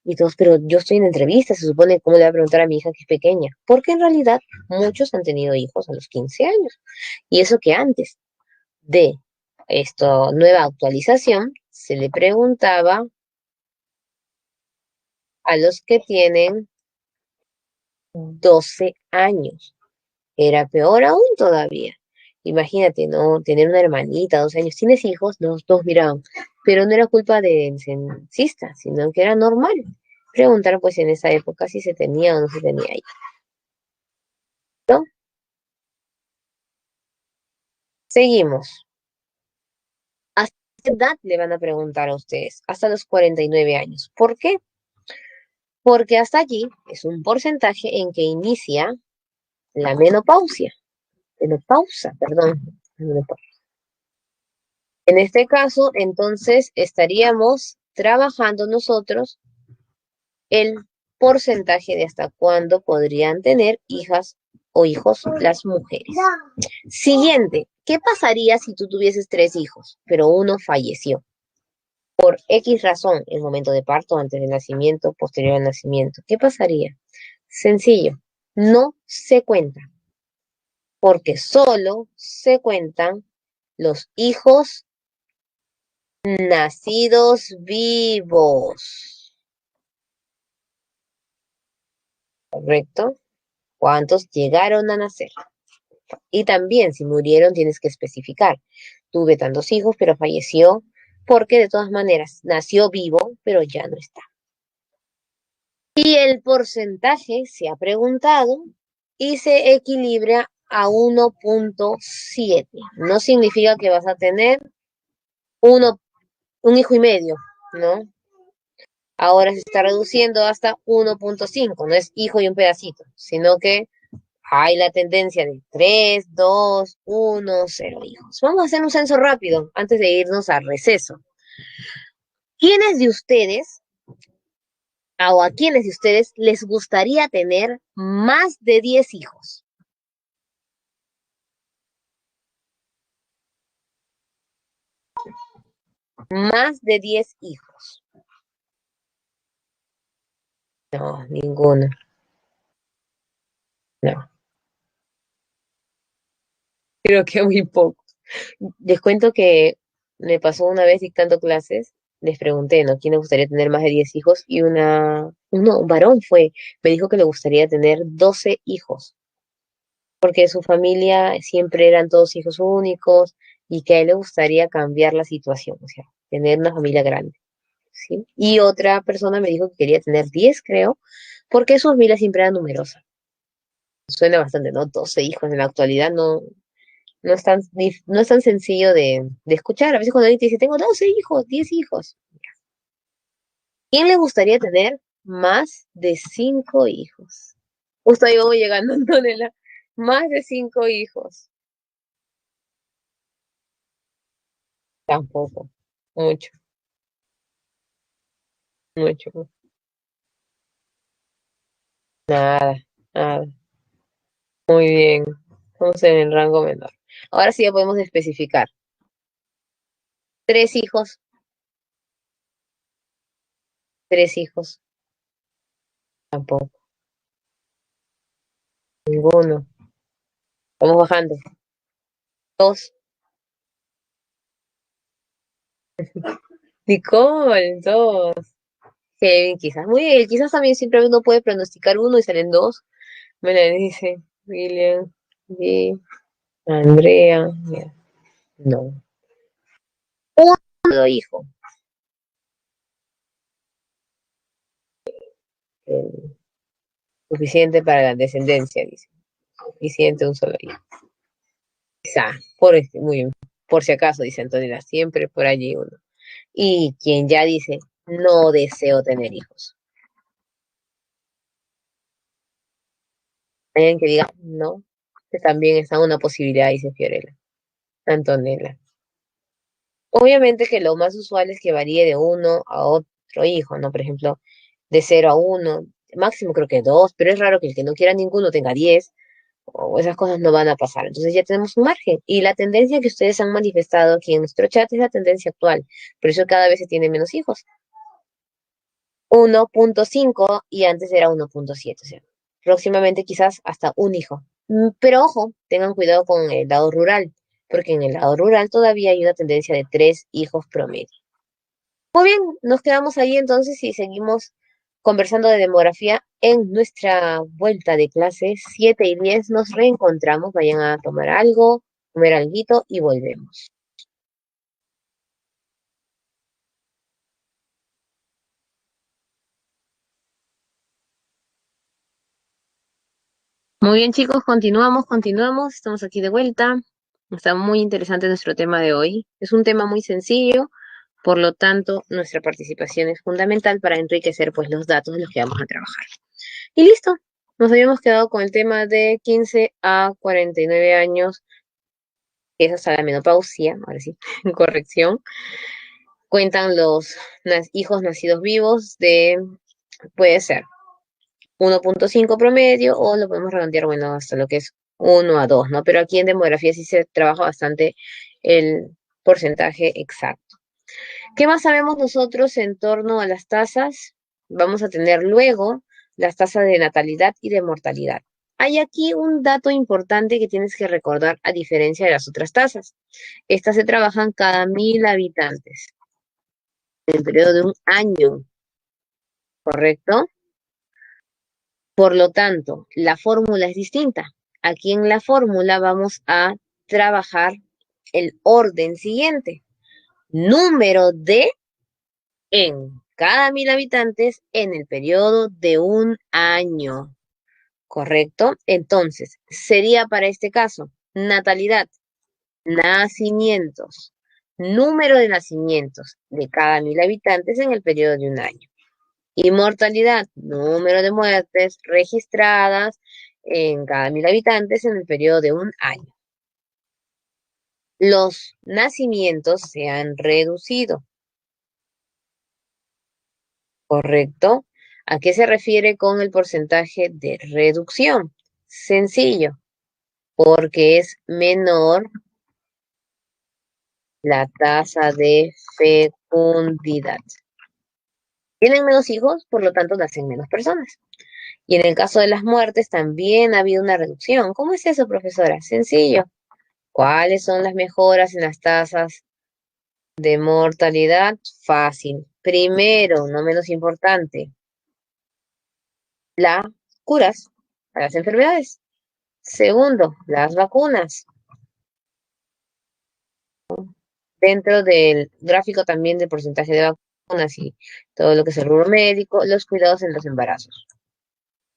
Y todos, pero yo estoy en entrevista, se supone, ¿cómo le voy a preguntar a mi hija que es pequeña? Porque en realidad muchos han tenido hijos a los 15 años. Y eso que antes de esta nueva actualización, se le preguntaba a los que tienen 12 años. Era peor aún todavía. Imagínate, ¿no? Tener una hermanita, 12 años. ¿Tienes hijos? Todos miraban. Pero no era culpa del censista, sino que era normal. Preguntar, pues, en esa época si se tenía o no se tenía hijos, ¿no? Seguimos. ¿Hasta qué edad le van a preguntar a ustedes? Hasta los 49 años. ¿Por qué? Porque hasta allí es un porcentaje en que inicia la menopausia. Menopausa, perdón. En este caso, entonces, estaríamos trabajando nosotros el porcentaje de hasta cuándo podrían tener hijas o hijos las mujeres. Siguiente, ¿qué pasaría si tú tuvieses 3 hijos, pero uno falleció? Por X razón, en el momento de parto, antes del nacimiento, posterior al nacimiento. ¿Qué pasaría? Sencillo, no se cuenta, porque solo se cuentan los hijos nacidos vivos, ¿correcto? ¿Cuántos llegaron a nacer? Y también, si murieron, tienes que especificar. Tuve tantos hijos, pero falleció porque de todas maneras nació vivo, pero ya no está. Y el porcentaje se ha preguntado y se equilibra a 1.7. No significa que vas a tener uno, un hijo y medio, ¿no? Ahora se está reduciendo hasta 1.5, no es hijo y un pedacito, sino que hay la tendencia de 3, 2, 1, 0 hijos. Vamos a hacer un censo rápido antes de irnos a receso. ¿Quiénes de ustedes, o a quiénes de ustedes les gustaría tener más de 10 hijos? Más de 10 hijos. No, ninguno. No, creo que muy poco. Les cuento que me pasó una vez dictando clases, les pregunté, ¿no? ¿Quién le gustaría tener más de 10 hijos? Y un varón me dijo que le gustaría tener 12 hijos. porque su familia siempre eran todos hijos únicos y que a él le gustaría cambiar la situación, o sea, tener una familia grande, ¿sí? Y otra persona me dijo que quería tener 10, creo, porque su familia siempre era numerosa. Suena bastante, ¿no? 12 hijos en la actualidad no es tan, no es tan sencillo de escuchar. A veces cuando alguien te dice, tengo 12 hijos, 10 hijos. ¿Quién le gustaría tener más de 5 hijos? Justo ahí vamos llegando, Antonella. Más de 5 hijos. Tampoco. Mucho, mucho. Nada, nada. Muy bien. Vamos en el rango menor. Ahora sí ya podemos especificar. 3 hijos, 3 hijos. Tampoco. Ninguno. Vamos bajando. 2. Nicole, 2. Kevin, quizás. Muy bien, quizás también siempre uno puede pronosticar uno y salen 2. Me la dice William, y Andrea. Ya. No. Un solo hijo. eh, Suficiente para la descendencia, dice. Suficiente un solo hijo. Quizá, muy bien. Por si acaso, dice Antonella, siempre por allí uno. Y quien ya dice, no deseo tener hijos. Alguien que diga, no, que también está una posibilidad, dice Fiorella. Antonella. Obviamente que lo más usual es que varíe de uno a otro hijo, ¿no? Por ejemplo, de 0 a 1, máximo creo que 2, pero es raro que el que no quiera ninguno tenga 10, o esas cosas no van a pasar. Entonces ya tenemos un margen. Y la tendencia que ustedes han manifestado aquí en nuestro chat es la tendencia actual. Por eso cada vez se tienen menos hijos. 1.5 y antes era 1.7, o sea, próximamente quizás hasta un hijo. Pero ojo, tengan cuidado con el lado rural, porque en el lado rural todavía hay una tendencia de 3 hijos promedio. Muy bien, nos quedamos ahí entonces y seguimos conversando de demografía en nuestra vuelta de clase 7 y 10. Nos reencontramos, vayan a tomar algo, comer alguito y volvemos. Muy bien, chicos, continuamos, estamos aquí de vuelta. Está muy interesante nuestro tema de hoy. Es un tema muy sencillo, por lo tanto, nuestra participación es fundamental para enriquecer pues los datos de los que vamos a trabajar. Y listo, nos habíamos quedado con el tema de 15 a 49 años, que es hasta la menopausia, ahora sí, corrección. Cuentan los hijos nacidos vivos de, puede ser 1.5 promedio o lo podemos redondear, bueno, hasta lo que es 1 a 2, ¿no? Pero aquí en demografía sí se trabaja bastante el porcentaje exacto. ¿Qué más sabemos nosotros en torno a las tasas? Vamos a tener luego las tasas de natalidad y de mortalidad. Hay aquí un dato importante que tienes que recordar a diferencia de las otras tasas. Estas se trabajan cada 1000 habitantes en el periodo de un año, ¿correcto? Por lo tanto, la fórmula es distinta. Aquí en la fórmula vamos a trabajar el orden siguiente. Número de en cada 1000 habitantes en el periodo de un año. ¿Correcto? Entonces, sería para este caso, natalidad, nacimientos, número de nacimientos de cada 1000 habitantes en el periodo de un año. Y mortalidad, número de muertes registradas en cada 1000 habitantes en el periodo de un año. Los nacimientos se han reducido, ¿correcto? ¿A qué se refiere con el porcentaje de reducción? Sencillo, porque es menor la tasa de fecundidad. Tienen menos hijos, por lo tanto nacen menos personas. Y en el caso de las muertes también ha habido una reducción. ¿Cómo es eso, profesora? Sencillo. ¿Cuáles son las mejoras en las tasas de mortalidad? Fácil. Primero, no menos importante, las curas a las enfermedades. Segundo, las vacunas. Dentro del gráfico también del porcentaje de vacunas y todo lo que es el rubro médico, los cuidados en los embarazos.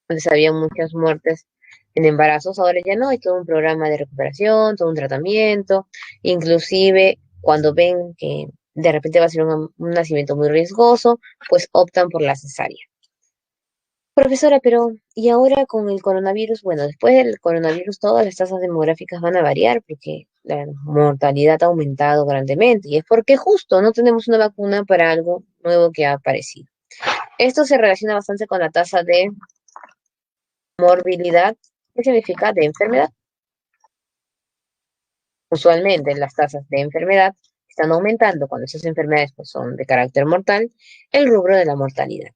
Antes había muchas muertes en embarazos, ahora ya no, hay todo un programa de recuperación, todo un tratamiento, inclusive cuando ven que de repente va a ser un nacimiento muy riesgoso, pues optan por la cesárea. Profesora, pero ¿y ahora con el coronavirus? Bueno, después del coronavirus todas las tasas demográficas van a variar porque la mortalidad ha aumentado grandemente y es porque justo no tenemos una vacuna para algo nuevo que ha aparecido. Esto se relaciona bastante con la tasa de morbilidad, que significa de enfermedad. Usualmente las tasas de enfermedad están aumentando cuando esas enfermedades pues, son de carácter mortal, el rubro de la mortalidad.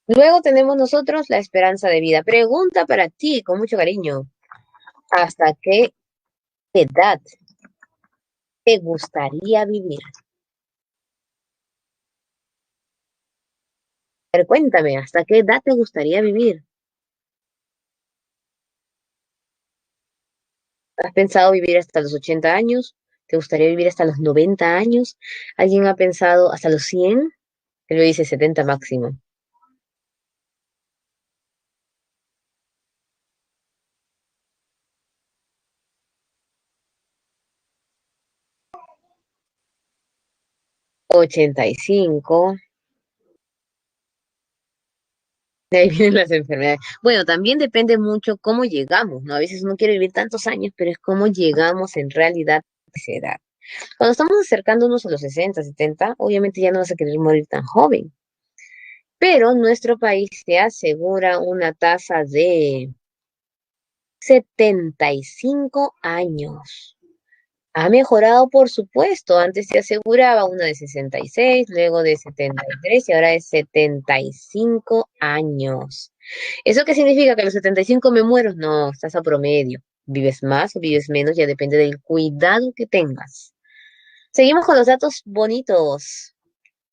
Luego tenemos nosotros la esperanza de vida. Pregunta para ti, con mucho cariño. ¿Hasta qué edad te gustaría vivir? Pero cuéntame, ¿hasta qué edad te gustaría vivir? ¿Has pensado vivir hasta los 80 años? ¿Te gustaría vivir hasta los 90 años? ¿Alguien ha pensado hasta los 100? Él lo dice 70 máximo. 85. De ahí vienen las enfermedades. Bueno, también depende mucho cómo llegamos, ¿no? A veces uno quiere vivir tantos años, pero es cómo llegamos en realidad a esa edad. Cuando estamos acercándonos a los 60, 70, obviamente ya no vas a querer morir tan joven. Pero nuestro país te asegura una tasa de 75 años. Ha mejorado, por supuesto. Antes se aseguraba una de 66, luego de 73 y ahora es 75 años. ¿Eso qué significa? ¿Que a los 75 me muero? No, estás a promedio. Vives más o vives menos, ya depende del cuidado que tengas. Seguimos con los datos bonitos.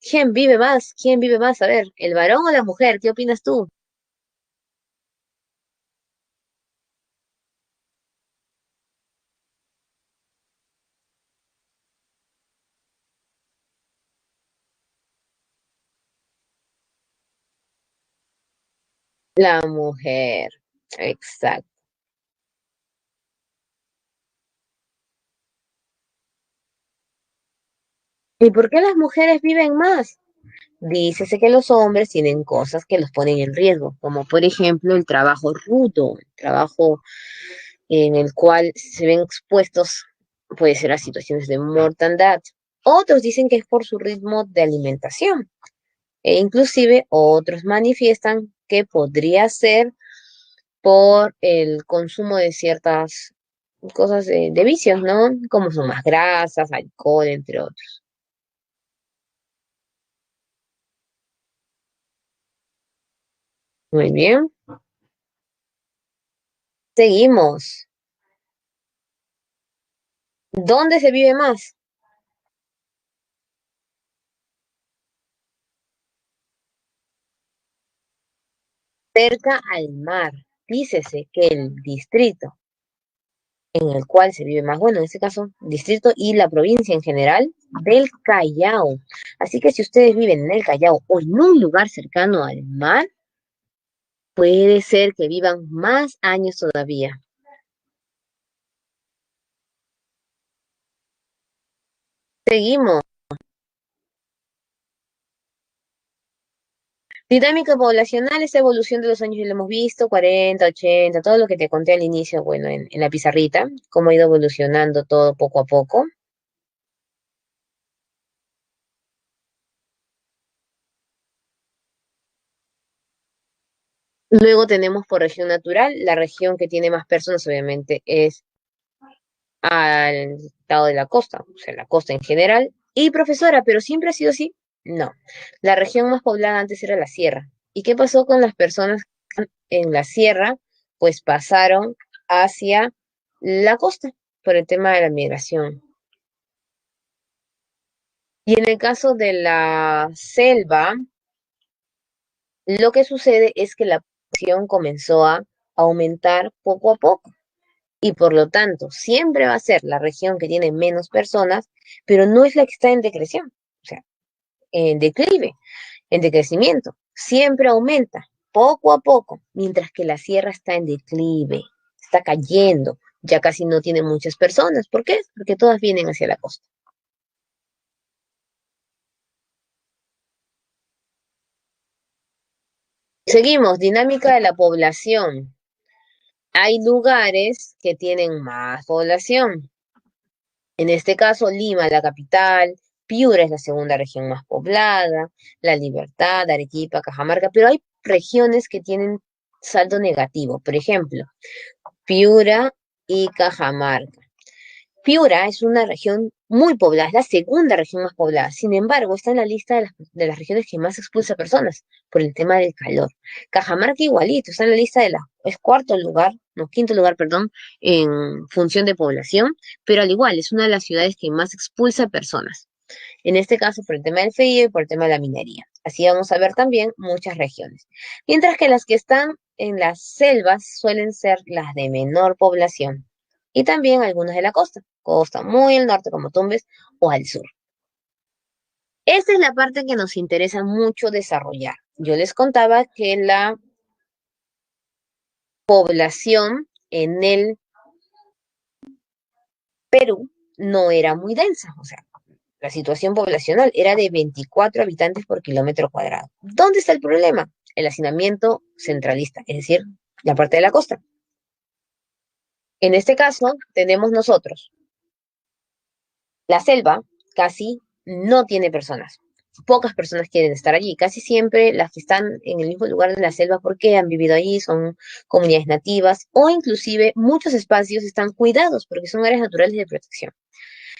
¿Quién vive más? ¿Quién vive más? A ver, ¿el varón o la mujer? ¿Qué opinas tú? La mujer. Exacto. ¿Y por qué las mujeres viven más? Dícese que los hombres tienen cosas que los ponen en riesgo, como por ejemplo el trabajo rudo, el trabajo en el cual se ven expuestos, puede ser a situaciones de mortandad. Otros dicen que es por su ritmo de alimentación, e inclusive otros manifiestan que podría ser por el consumo de ciertas cosas de vicios, ¿no? Como son más grasas, alcohol, entre otros. Muy bien. Seguimos. ¿Dónde se vive más? Cerca al mar. Dícese que el distrito en el cual se vive más, bueno, en este caso, distrito y la provincia en general, del Callao. Así que si ustedes viven en el Callao o en un lugar cercano al mar, puede ser que vivan más años todavía. Seguimos. Dinámica poblacional, esta evolución de los años ya lo hemos visto, 40, 80, todo lo que te conté al inicio, bueno, en la pizarrita, cómo ha ido evolucionando todo poco a poco. Luego tenemos por región natural, la región que tiene más personas obviamente es al lado de la costa, o sea, la costa en general. Y profesora, ¿pero siempre ha sido así? No. La región más poblada antes era la sierra. ¿Y qué pasó con las personas en la sierra? Pues pasaron hacia la costa por el tema de la migración. Y en el caso de la selva, lo que sucede es que la población comenzó a aumentar poco a poco y por lo tanto siempre va a ser la región que tiene menos personas, pero no es la que está en decreción, o sea, en declive, en decrecimiento. Siempre aumenta poco a poco, mientras que la sierra está en declive, está cayendo, ya casi no tiene muchas personas. ¿Por qué? Porque todas vienen hacia la costa. Seguimos, dinámica de la población. Hay lugares que tienen más población. En este caso, Lima, la capital, Piura es la segunda región más poblada, La Libertad, Arequipa, Cajamarca, pero hay regiones que tienen saldo negativo. Por ejemplo, Piura y Cajamarca. Piura es una región muy poblada, es la segunda región más poblada. Sin embargo, está en la lista de las regiones que más expulsa personas por el tema del calor. Cajamarca igualito, está en la lista es cuarto lugar, no, quinto lugar, perdón, en función de población, pero al igual es una de las ciudades que más expulsa personas. En este caso, por el tema del frío y por el tema de la minería. Así vamos a ver también muchas regiones. Mientras que las que están en las selvas suelen ser las de menor población y también algunas de la costa, costa muy al norte como Tumbes o al sur. Esta es la parte que nos interesa mucho desarrollar. Yo les contaba que la población en el Perú no era muy densa, o sea, la situación poblacional era de 24 habitantes por kilómetro cuadrado. ¿Dónde está el problema? El hacinamiento centralista, es decir, la parte de la costa. En este caso, tenemos nosotros la selva, casi no tiene personas. Pocas personas quieren estar allí. Casi siempre las que están en el mismo lugar de la selva porque han vivido allí son comunidades nativas o inclusive muchos espacios están cuidados porque son áreas naturales de protección.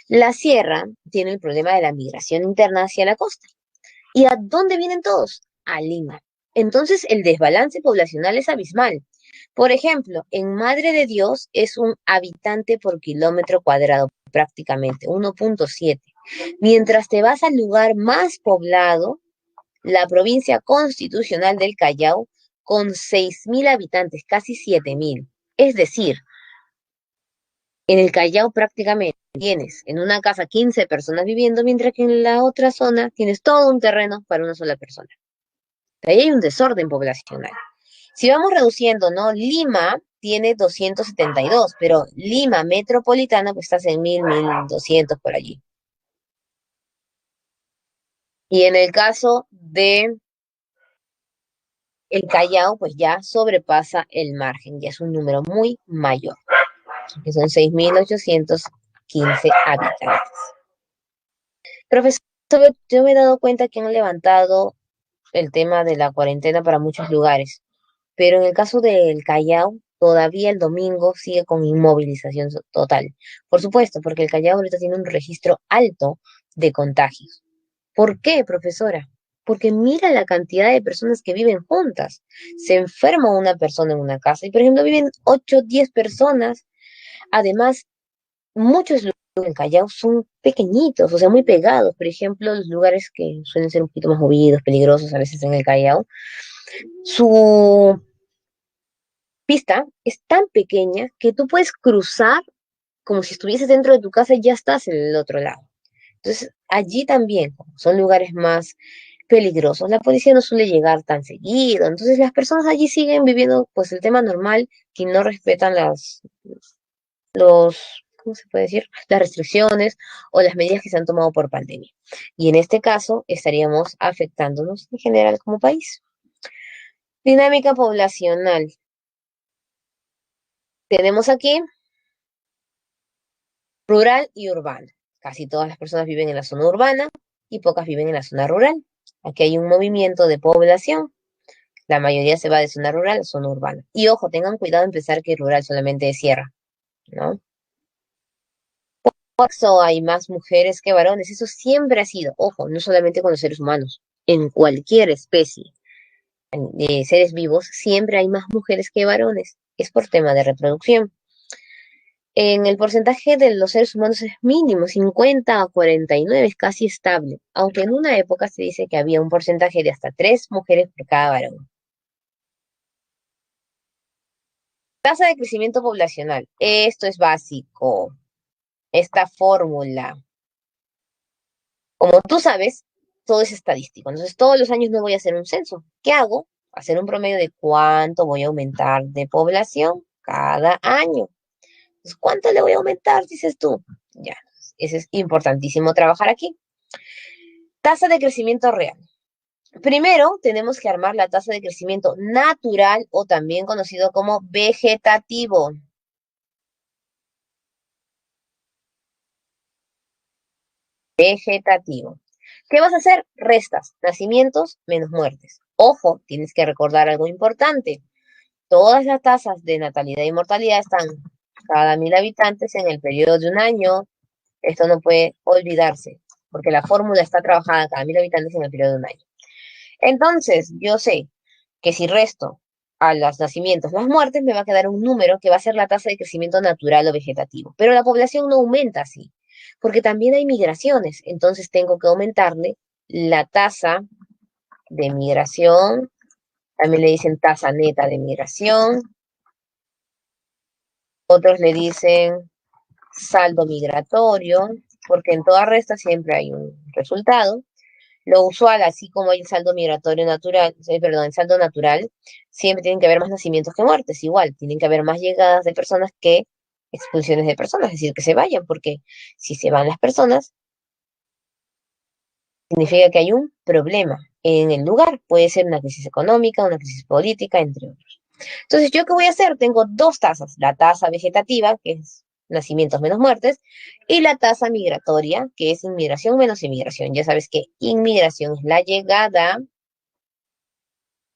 La sierra tiene el problema de la migración interna hacia la costa. ¿Y a dónde vienen todos? A Lima. Entonces el desbalance poblacional es abismal. Por ejemplo, en Madre de Dios es un habitante por kilómetro cuadrado prácticamente, 1.7. Mientras te vas al lugar más poblado, la provincia constitucional del Callao, con 6.000 habitantes, casi 7.000. Es decir, en el Callao prácticamente tienes en una casa 15 personas viviendo, mientras que en la otra zona tienes todo un terreno para una sola persona. Ahí hay un desorden poblacional. Si vamos reduciendo, ¿no? Lima tiene 272, pero Lima metropolitana pues estás en 1.200 por allí. Y en el caso de el Callao, pues ya sobrepasa el margen, ya es un número muy mayor, que son 6.815 habitantes. Profesor, yo me he dado cuenta que han levantado el tema de la cuarentena para muchos lugares, pero en el caso del Callao, todavía el domingo sigue con inmovilización total. Por supuesto, porque el Callao ahorita tiene un registro alto de contagios. ¿Por qué, profesora? Porque mira la cantidad de personas que viven juntas. Se enferma una persona en una casa y, por ejemplo, viven 8, 10 personas. Además, muchos lugares del Callao son pequeñitos, o sea, muy pegados. Por ejemplo, los lugares que suelen ser un poquito más movidos, peligrosos a veces en el Callao, su pista es tan pequeña que tú puedes cruzar como si estuvieses dentro de tu casa y ya estás en el otro lado. Entonces, allí también, como son lugares más peligrosos, la policía no suele llegar tan seguido. Entonces, las personas allí siguen viviendo pues el tema normal, que no respetan ¿cómo se puede decir? Las restricciones o las medidas que se han tomado por pandemia. Y en este caso, estaríamos afectándonos en general como país. Dinámica poblacional. Tenemos aquí rural y urbano. Casi todas las personas viven en la zona urbana y pocas viven en la zona rural. Aquí hay un movimiento de población. La mayoría se va de zona rural a zona urbana. Y ojo, tengan cuidado en pensar que rural solamente es sierra, ¿no? Sexo hay más mujeres que varones. Eso siempre ha sido, ojo, no solamente con los seres humanos, en cualquier especie de seres vivos, siempre hay más mujeres que varones. Es por tema de reproducción. En el porcentaje de los seres humanos es mínimo, 50 a 49, es casi estable, aunque en una época se dice que había un porcentaje de hasta 3 mujeres por cada varón. Tasa de crecimiento poblacional. Esto es básico. Esta fórmula. Como tú sabes, todo es estadístico. Entonces, todos los años no voy a hacer un censo. ¿Qué hago? Hacer un promedio de cuánto voy a aumentar de población cada año. Entonces, ¿cuánto le voy a aumentar, dices tú? Ya, eso es importantísimo trabajar aquí. Tasa de crecimiento real. Primero, tenemos que armar la tasa de crecimiento natural o también conocido como vegetativo. Vegetativo. ¿Qué vas a hacer? Restas, nacimientos menos muertes. Ojo, tienes que recordar algo importante. Todas las tasas de natalidad y mortalidad están cada 1000 habitantes en el periodo de un año. Esto no puede olvidarse, porque la fórmula está trabajada cada 1000 habitantes en el periodo de un año. Entonces, yo sé que si resto a los nacimientos las muertes, me va a quedar un número que va a ser la tasa de crecimiento natural o vegetativo. Pero la población no aumenta así, porque también hay migraciones. Entonces, tengo que aumentarle la tasa de migración. También le dicen tasa neta de migración. Otros le dicen saldo migratorio, porque en toda resta siempre hay un resultado. Lo usual, así como hay el saldo migratorio natural, perdón, el saldo natural, siempre tienen que haber más nacimientos que muertes. Igual, tienen que haber más llegadas de personas que expulsiones de personas, es decir, que se vayan, porque si se van las personas, significa que hay un problema en el lugar. Puede ser una crisis económica, una crisis política, entre otros. Entonces, ¿yo qué voy a hacer? Tengo dos tasas, la tasa vegetativa, que es nacimientos menos muertes, y la tasa migratoria, que es inmigración menos inmigración. Ya sabes que inmigración es la llegada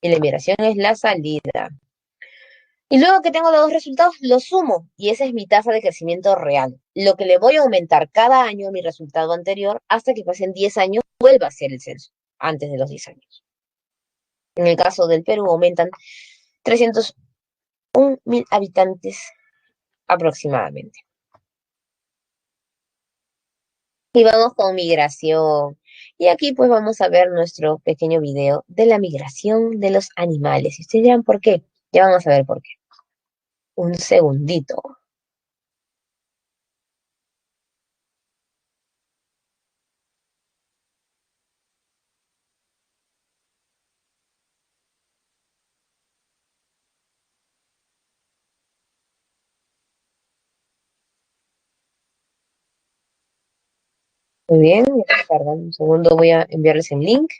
y la inmigración es la salida. Y luego que tengo los dos resultados, los sumo, y esa es mi tasa de crecimiento real. Lo que le voy a aumentar cada año a mi resultado anterior hasta que pasen 10 años, vuelva a ser el censo, antes de los 10 años. En el caso del Perú, aumentan 301.000 habitantes aproximadamente. Y vamos con migración. Y aquí pues vamos a ver nuestro pequeño video de la migración de los animales. Y ustedes dirán, ¿por qué? Ya vamos a ver por qué. Un segundito. Muy bien, ya está cargando. Un segundo, voy a enviarles el link.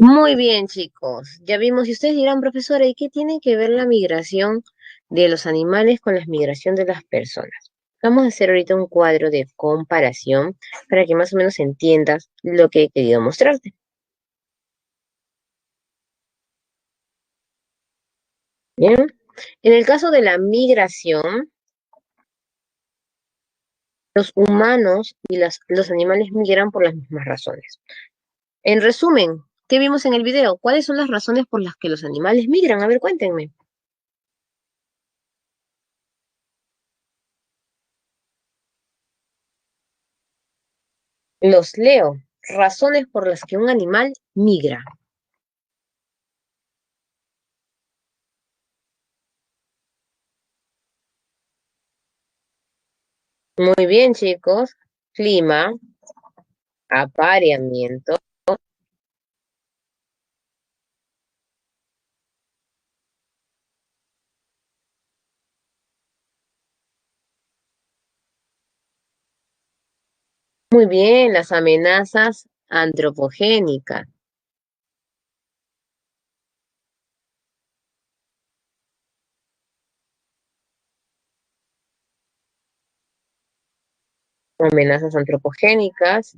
Muy bien, chicos. Ya vimos, y ustedes dirán, profesora, ¿y qué tiene que ver la migración de los animales con la migración de las personas? Vamos a hacer ahorita un cuadro de comparación para que más o menos entiendas lo que he querido mostrarte. Bien. En el caso de la migración, los humanos y los animales migran por las mismas razones. En resumen, ¿qué vimos en el video? ¿Cuáles son las razones por las que los animales migran? A ver, cuéntenme. Los leo. Razones por las que un animal migra. Muy bien, chicos. Clima, apareamiento. Muy bien, las amenazas antropogénicas. Amenazas antropogénicas.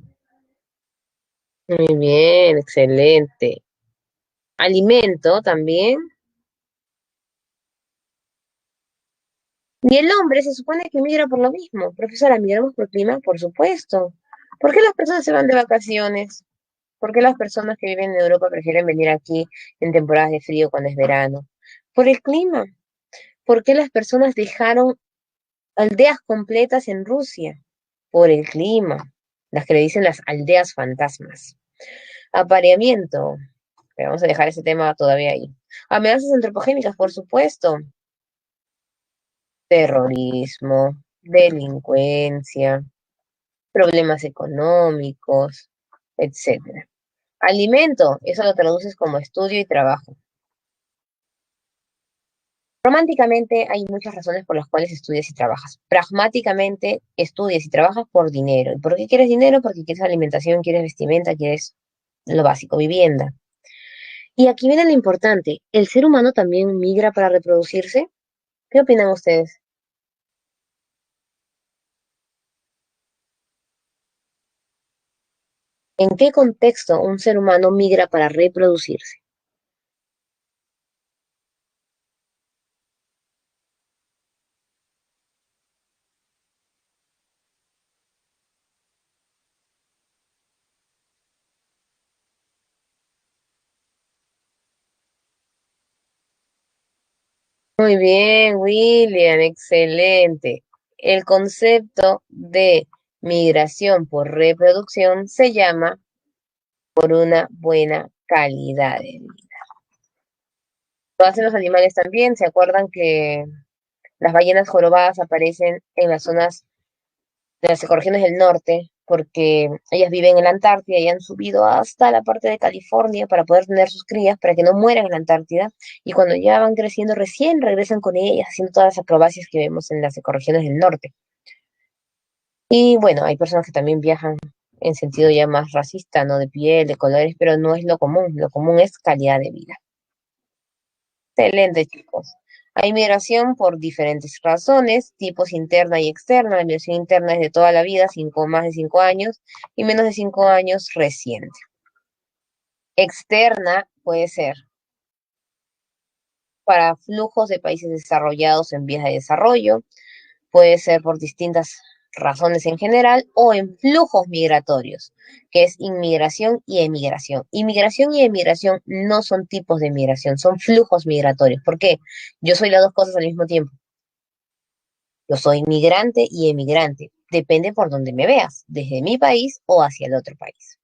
Muy bien, excelente. Alimento también. Y el hombre se supone que migra por lo mismo. Profesora, ¿migramos por clima? Por supuesto. ¿Por qué las personas se van de vacaciones? ¿Por qué las personas que viven en Europa prefieren venir aquí en temporadas de frío cuando es verano? Por el clima. ¿Por qué las personas dejaron aldeas completas en Rusia? Por el clima. Las que le dicen las aldeas fantasmas. Apareamiento. Pero vamos a dejar ese tema todavía ahí. Amenazas antropogénicas, por supuesto. Terrorismo, delincuencia, problemas económicos, etcétera. Alimento, eso lo traduces como estudio y trabajo. Románticamente hay muchas razones por las cuales estudias y trabajas. Pragmáticamente estudias y trabajas por dinero. ¿Y por qué quieres dinero? Porque quieres alimentación, quieres vestimenta, quieres lo básico, vivienda. Y aquí viene lo importante. ¿El ser humano también migra para reproducirse? ¿Qué opinan ustedes? ¿En qué contexto un ser humano migra para reproducirse? Muy bien, William, excelente. El concepto de migración por reproducción se llama por una buena calidad de vida. Lo hacen los animales también. ¿Se acuerdan que las ballenas jorobadas aparecen en las zonas de las ecorregiones del norte? Porque ellas viven en la Antártida y han subido hasta la parte de California para poder tener sus crías, para que no mueran en la Antártida. Y cuando ya van creciendo, recién regresan con ellas, haciendo todas las acrobacias que vemos en las ecorregiones del norte. Y bueno, hay personas que también viajan en sentido ya más racista, ¿no? De piel, de colores, pero no es lo común. Lo común es calidad de vida. Excelente, chicos. Hay migración por diferentes razones, tipos interna y externa. La migración interna es de toda la vida, más de 5 años, y menos de 5 años reciente. Externa puede ser para flujos de países desarrollados en vías de desarrollo, puede ser por distintas razones en general o en flujos migratorios, que es inmigración y emigración. Inmigración y emigración no son tipos de migración, son flujos migratorios. ¿Por qué? Yo soy las dos cosas al mismo tiempo. Yo soy migrante y emigrante. Depende por donde me veas, desde mi país o hacia el otro país.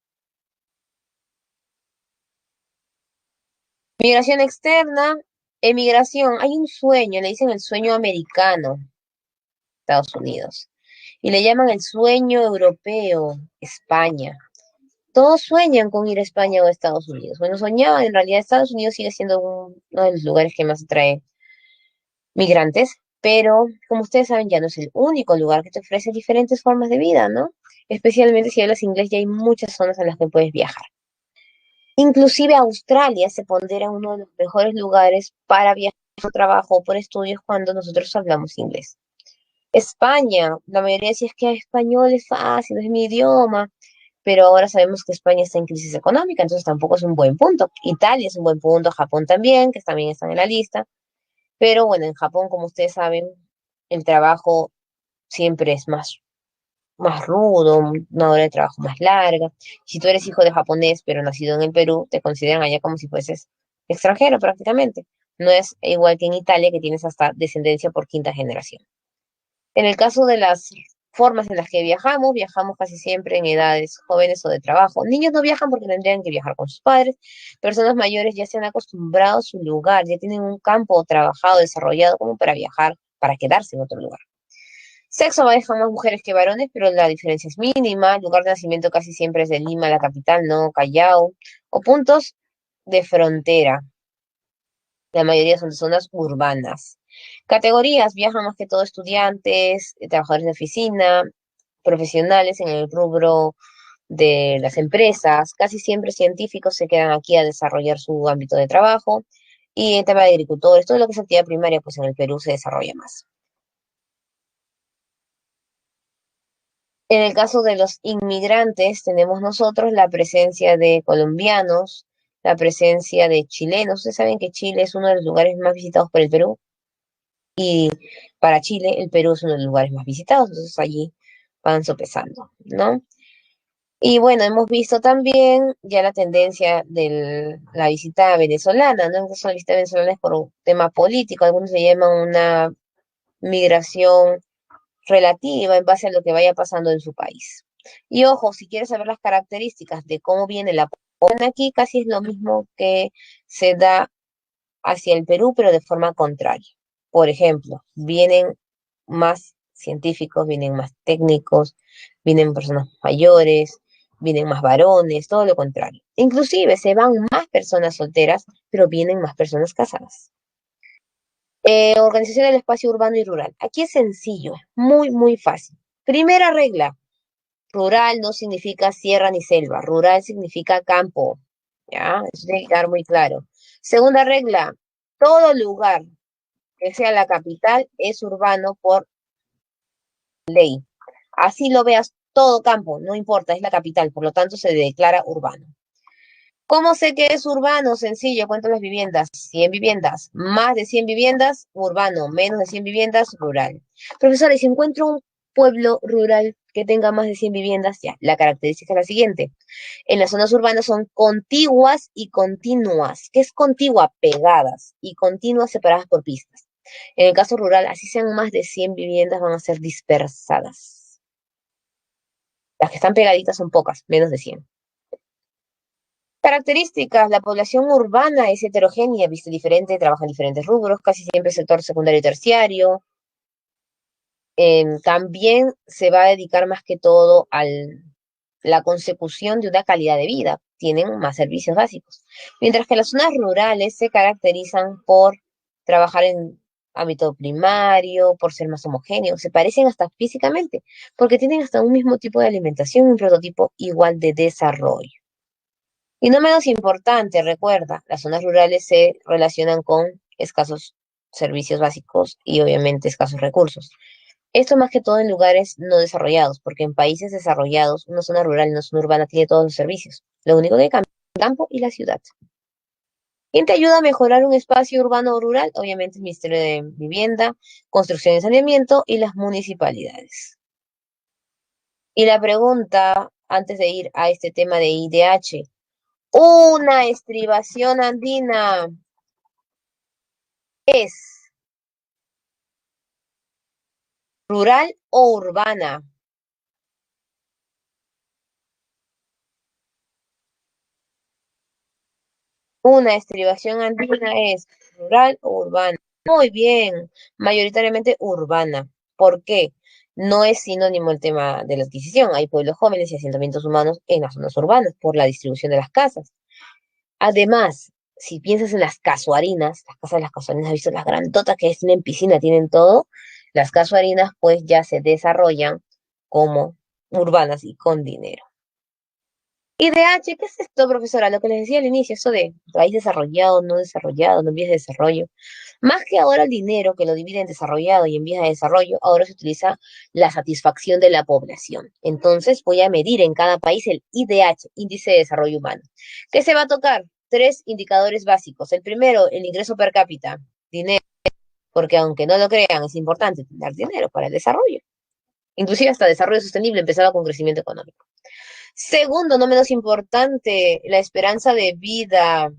Migración externa, emigración. Hay un sueño, le dicen el sueño americano, Estados Unidos. Y le llaman el sueño europeo, España. Todos sueñan con ir a España o a Estados Unidos. Bueno, soñaban, en realidad Estados Unidos sigue siendo uno de los lugares que más atrae migrantes, pero como ustedes saben, ya no es el único lugar que te ofrece diferentes formas de vida, ¿no? Especialmente si hablas inglés, ya hay muchas zonas en las que puedes viajar. Inclusive Australia se pondera uno de los mejores lugares para viajar por trabajo o por estudios cuando nosotros hablamos inglés. España, la mayoría decía es que español es fácil, es mi idioma, pero ahora sabemos que España está en crisis económica, entonces tampoco es un buen punto. Italia es un buen punto, Japón también, que también están en la lista, pero bueno, en Japón, como ustedes saben, el trabajo siempre es más rudo, una hora de trabajo más larga. Si tú eres hijo de japonés, pero nacido en el Perú, te consideran allá como si fueses extranjero prácticamente. No es igual que en Italia, que tienes hasta descendencia por quinta generación. En el caso de las formas en las que viajamos casi siempre en edades jóvenes o de trabajo. Niños no viajan porque tendrían que viajar con sus padres. Personas mayores ya se han acostumbrado a su lugar, ya tienen un campo trabajado, desarrollado como para viajar, para quedarse en otro lugar. Sexo viajan más mujeres que varones, pero la diferencia es mínima. El lugar de nacimiento casi siempre es de Lima, la capital, no Callao, o puntos de frontera. La mayoría son de zonas urbanas. Categorías, viajan más que todo estudiantes, trabajadores de oficina, profesionales en el rubro de las empresas. Casi siempre científicos se quedan aquí a desarrollar su ámbito de trabajo. Y el tema de agricultores, todo lo que es actividad primaria, pues en el Perú se desarrolla más. En el caso de los inmigrantes, tenemos nosotros la presencia de colombianos, la presencia de chilenos. Ustedes saben que Chile es uno de los lugares más visitados por el Perú. Y para Chile, el Perú es uno de los lugares más visitados, entonces allí van sopesando, ¿no? Y bueno, hemos visto también ya la tendencia de la visita venezolana, ¿no? Entonces la visita venezolana es por un tema político, algunos le llaman una migración relativa en base a lo que vaya pasando en su país. Y ojo, si quieres saber las características de cómo viene la población aquí, casi es lo mismo que se da hacia el Perú, pero de forma contraria. Por ejemplo, vienen más científicos, vienen más técnicos, vienen personas mayores, vienen más varones, todo lo contrario. Inclusive se van más personas solteras, pero vienen más personas casadas. Organización del espacio urbano y rural. Aquí es sencillo, muy fácil. Primera regla, rural no significa sierra ni selva, rural significa campo, ¿ya? Eso tiene que quedar muy claro. Segunda regla, todo lugar que sea la capital es urbano por ley. Así lo veas, todo campo, no importa, es la capital, por lo tanto se declara urbano. ¿Cómo sé que es urbano? Sencillo, cuento las viviendas. 100 viviendas, más de 100 viviendas, urbano, menos de 100 viviendas, rural. Profesores, si encuentro un pueblo rural que tenga más de 100 viviendas, ya, la característica es la siguiente. En las zonas urbanas son contiguas y continuas. ¿Qué es contigua? Pegadas y continuas separadas por pistas. En el caso rural, así sean más de 100 viviendas, van a ser dispersadas. Las que están pegaditas son pocas, menos de 100. Características, la población urbana es heterogénea, viste diferente, trabaja en diferentes rubros, casi siempre sector secundario y terciario. También se va a dedicar más que todo a la consecución de una calidad de vida, tienen más servicios básicos. Mientras que las zonas rurales se caracterizan por trabajar en ámbito primario, por ser más homogéneos, se parecen hasta físicamente, porque tienen hasta un mismo tipo de alimentación, un prototipo igual de desarrollo. Y no menos importante, recuerda, las zonas rurales se relacionan con escasos servicios básicos y obviamente escasos recursos. Esto más que todo en lugares no desarrollados, porque en países desarrollados, una zona rural y una zona urbana tiene todos los servicios. Lo único que cambia es el campo y la ciudad. ¿Quién te ayuda a mejorar un espacio urbano o rural? Obviamente el Ministerio de Vivienda, Construcción y Saneamiento y las municipalidades. Y la pregunta, antes de ir a este tema de IDH, una estribación andina es rural o urbana. Una estribación andina es rural o urbana. Muy bien, mayoritariamente urbana. ¿Por qué? No es sinónimo el tema de la adquisición. Hay pueblos jóvenes y asentamientos humanos en las zonas urbanas por la distribución de las casas. Además, si piensas en las casuarinas, las casas de las casuarinas, has visto las grandotas que tienen piscina, tienen todo. Las casuarinas pues ya se desarrollan como urbanas y con dinero. IDH, ¿qué es esto, profesora? Lo que les decía al inicio, eso de país desarrollado, no en vías de desarrollo. Más que ahora el dinero que lo divide en desarrollado y en vías de desarrollo, ahora se utiliza la satisfacción de la población. Entonces voy a medir en cada país el IDH, Índice de Desarrollo Humano. ¿Qué se va a tocar? Tres indicadores básicos. El primero, el ingreso per cápita, dinero, porque aunque no lo crean, es importante tener dinero para el desarrollo. Inclusive hasta desarrollo sostenible empezaba con crecimiento económico. Segundo, no menos importante, la esperanza de vida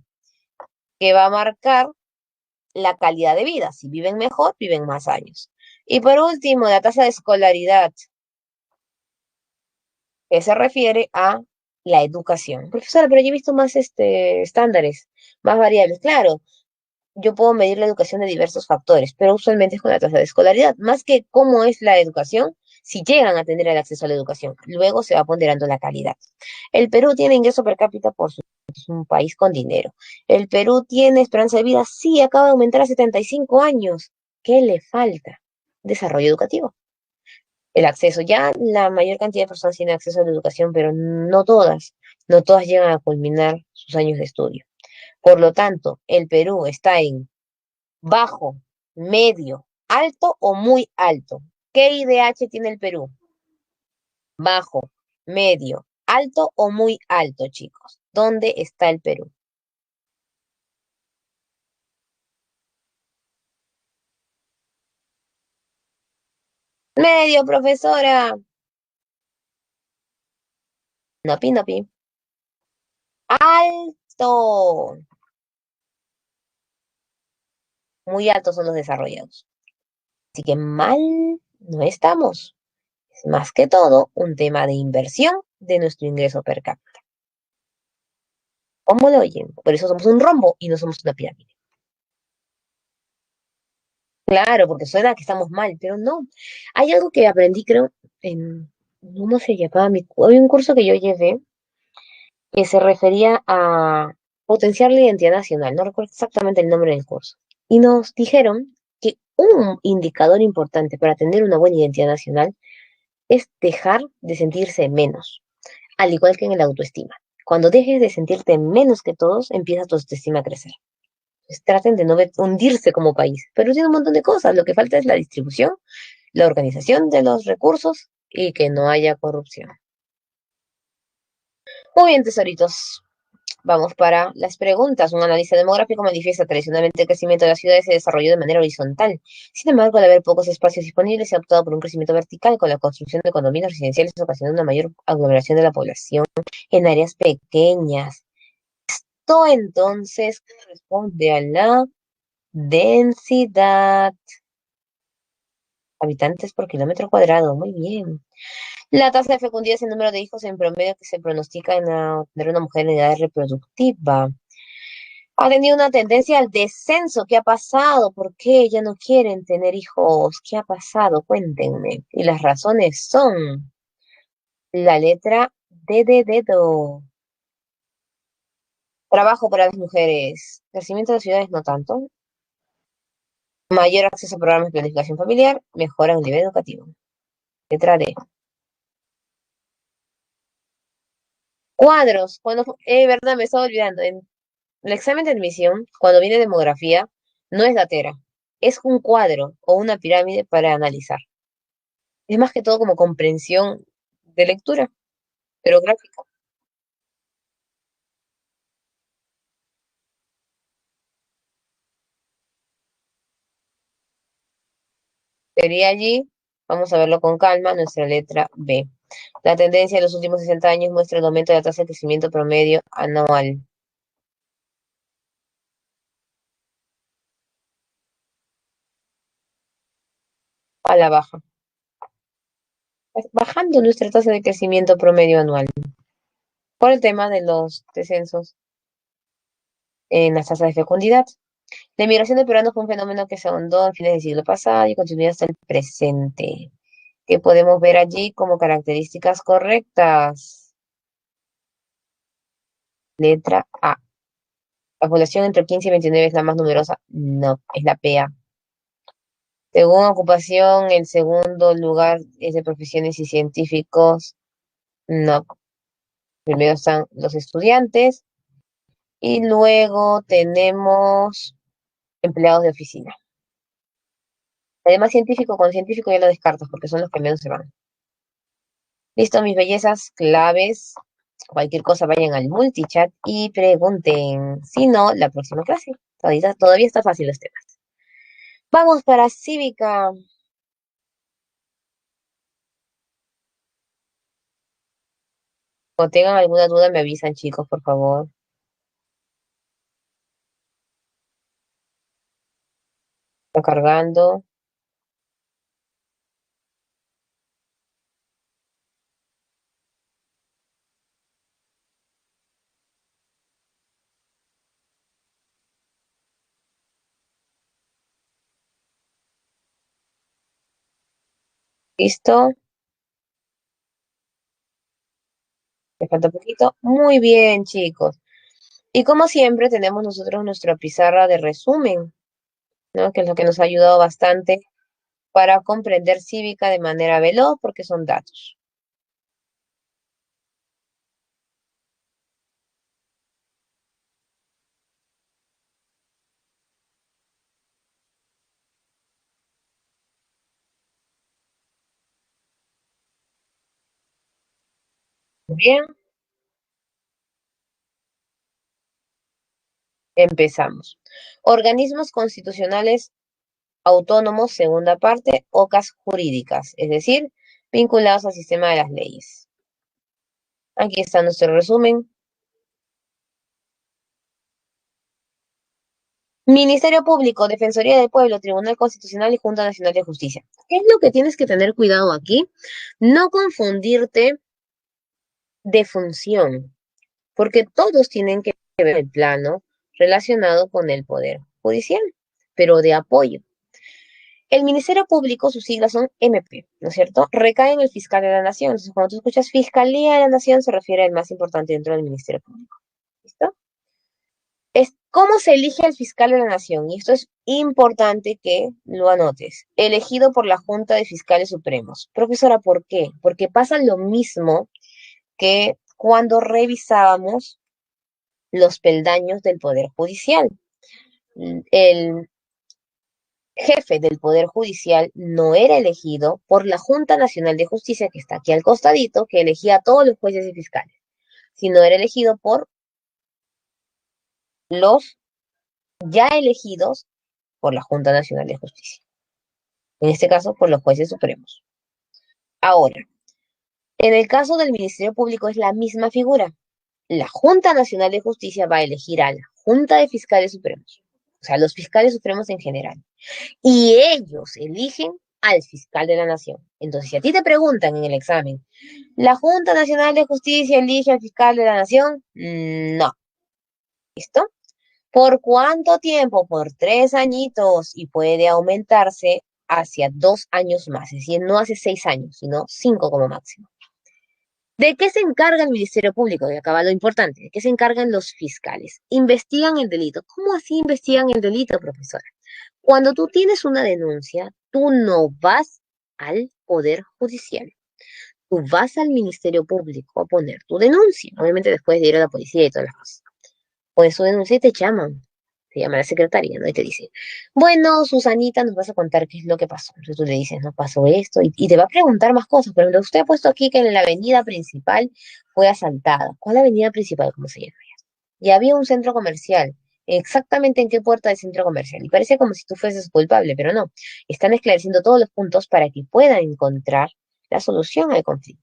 que va a marcar la calidad de vida. Si viven mejor, viven más años. Y por último, la tasa de escolaridad, que se refiere a la educación. Profesora, pero yo he visto más estándares, más variables. Claro, yo puedo medir la educación de diversos factores, pero usualmente es con la tasa de escolaridad, más que cómo es la educación, si llegan a tener el acceso a la educación. Luego se va ponderando la calidad. El Perú tiene ingreso per cápita por su es un país con dinero. El Perú tiene esperanza de vida, sí, acaba de aumentar a 75 años. ¿Qué le falta? Desarrollo educativo. El acceso, ya la mayor cantidad de personas tiene acceso a la educación, pero no todas llegan a culminar sus años de estudio. Por lo tanto, el Perú está en bajo, medio, alto o muy alto. ¿Qué IDH tiene el Perú? Bajo, medio, alto o muy alto, chicos. ¿Dónde está el Perú? Medio, profesora. Nopi, nopi. Alto. Muy altos son los desarrollados. Así que mal no estamos. Es más que todo un tema de inversión de nuestro ingreso per cápita. ¿Cómo lo oyen? Por eso somos un rombo y no somos una pirámide. Claro, porque suena que estamos mal, pero no. Hay algo que aprendí, creo, en, ¿cómo se llamaba? Había un curso que yo llevé que se refería a potenciar la identidad nacional, no recuerdo exactamente el nombre del curso. Y nos dijeron que un indicador importante para tener una buena identidad nacional es dejar de sentirse menos, al igual que en el autoestima. Cuando dejes de sentirte menos que todos, empieza tu autoestima a crecer. Pues traten de no hundirse como país, pero tiene un montón de cosas. Lo que falta es la distribución, la organización de los recursos y que no haya corrupción. Muy bien, tesoritos. Vamos para las preguntas. Un analista demográfico manifiesta tradicionalmente el crecimiento de las ciudades se desarrolló de manera horizontal. Sin embargo, al haber pocos espacios disponibles, se ha optado por un crecimiento vertical con la construcción de condominios residenciales, ocasionando una mayor aglomeración de la población en áreas pequeñas. Esto entonces corresponde a la densidad. Habitantes por kilómetro cuadrado. Muy bien. La tasa de fecundidad es el número de hijos en promedio que se pronostica en tener una mujer en edad reproductiva. Ha tenido una tendencia al descenso. ¿Qué ha pasado? ¿Por qué ya no quieren tener hijos? ¿Qué ha pasado? Cuéntenme. Y las razones son la letra D de dedo. Trabajo para las mujeres. Crecimiento de las ciudades no tanto. Mayor acceso a programas de planificación familiar. Mejora en el nivel educativo. Letra D. Cuadros. Verdad, me estaba olvidando. En el examen de admisión, cuando viene demografía, no es datera. Es un cuadro o una pirámide para analizar. Es más que todo como comprensión de lectura, pero gráfica. Sería allí, vamos a verlo con calma, nuestra letra B. La tendencia de los últimos 60 años muestra el aumento de la tasa de crecimiento promedio anual a la baja. Bajando nuestra tasa de crecimiento promedio anual por el tema de los descensos en las tasas de fecundidad. La inmigración de peruanos fue un fenómeno que se ahondó en fines del siglo pasado y continúa hasta el presente, que podemos ver allí como características correctas. Letra A. La población entre 15 y 29 es la más numerosa. No, es la PA. Según ocupación, el segundo lugar es de profesiones y científicos. No. Primero están los estudiantes y luego tenemos empleados de oficina. Además, científico con científico ya lo descartas porque son los que menos se van. Listo, mis bellezas claves. Cualquier cosa vayan al multichat y pregunten. Si no, la próxima clase. Todavía está fácil los temas. Vamos para cívica. O tengan alguna duda, me avisan, chicos, por favor. Está cargando. Listo. Me falta un poquito. Muy bien, chicos. Y como siempre, tenemos nosotros nuestra pizarra de resumen, ¿no? Que es lo que nos ha ayudado bastante para comprender cívica de manera veloz porque son datos. Muy bien, empezamos. Organismos constitucionales autónomos, segunda parte, ocas jurídicas, es decir, vinculados al sistema de las leyes. Aquí está nuestro resumen. Ministerio Público, Defensoría del Pueblo, Tribunal Constitucional y Junta Nacional de Justicia. ¿Qué es lo que tienes que tener cuidado aquí? No confundirte de función, porque todos tienen que ver el plano relacionado con el Poder Judicial, pero de apoyo. El Ministerio Público, sus siglas son MP, ¿no es cierto? Recae en el fiscal de la Nación. Entonces, cuando tú escuchas Fiscalía de la Nación, se refiere al más importante dentro del Ministerio Público. ¿Listo? Es cómo se elige al fiscal de la Nación. Y esto es importante que lo anotes. Elegido por la Junta de Fiscales Supremos. Profesora, ¿por qué? Porque pasa lo mismo que cuando revisábamos los peldaños del Poder Judicial. El jefe del Poder Judicial no era elegido por la Junta Nacional de Justicia, que está aquí al costadito, que elegía a todos los jueces y fiscales, sino era elegido por los ya elegidos por la Junta Nacional de Justicia. En este caso, por los jueces supremos. Ahora, en el caso del Ministerio Público es la misma figura. La Junta Nacional de Justicia va a elegir a la Junta de Fiscales Supremos, o sea, los fiscales supremos en general. Y ellos eligen al fiscal de la nación. Entonces, si a ti te preguntan en el examen, ¿la Junta Nacional de Justicia elige al fiscal de la nación? No. ¿Listo? ¿Por cuánto tiempo? Por 3 añitos y puede aumentarse hacia 2 años más. Es decir, no hace 6 años, sino 5 como máximo. ¿De qué se encarga el Ministerio Público? Y acaba lo importante. ¿De qué se encargan los fiscales? Investigan el delito. ¿Cómo así investigan el delito, profesora? Cuando tú tienes una denuncia, tú no vas al Poder Judicial, tú vas al Ministerio Público a poner tu denuncia. Obviamente después de ir a la policía y todas las cosas. Pones tu denuncia y te llaman. Te llama la secretaria, ¿no? Y te dice, bueno, Susanita, nos vas a contar qué es lo que pasó. Entonces tú le dices, no pasó esto, y te va a preguntar más cosas. Por ejemplo, usted ha puesto aquí que en la avenida principal fue asaltada. ¿Cuál avenida principal? ¿Cómo se llama? Y había un centro comercial. Exactamente en qué puerta del centro comercial. Y parece como si tú fueses culpable, pero no. Están esclareciendo todos los puntos para que puedan encontrar la solución al conflicto.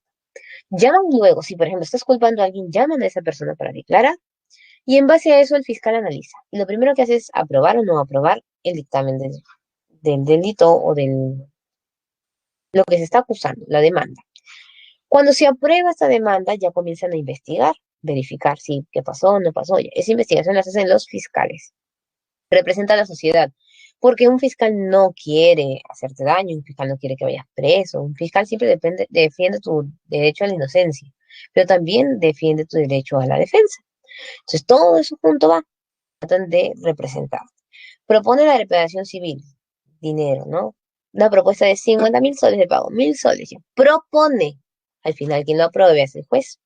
Llaman luego, si por ejemplo estás culpando a alguien, llaman a esa persona para declarar y en base a eso el fiscal analiza. Y lo primero que hace es aprobar o no aprobar el dictamen del delito o del lo que se está acusando, la demanda. Cuando se aprueba esta demanda, ya comienzan a investigar, verificar si qué pasó, no pasó. Esa investigación la hacen los fiscales. Representa a la sociedad. Porque un fiscal no quiere hacerte daño, un fiscal no quiere que vayas preso, un fiscal siempre defiende tu derecho a la inocencia, pero también defiende tu derecho a la defensa. Entonces, todo eso junto va, tratan de representar. Propone la reparación civil, dinero, ¿no? Una propuesta de 50.000 soles de pago, 1.000 soles. Ya. Propone. Al final, quien lo apruebe es el juez.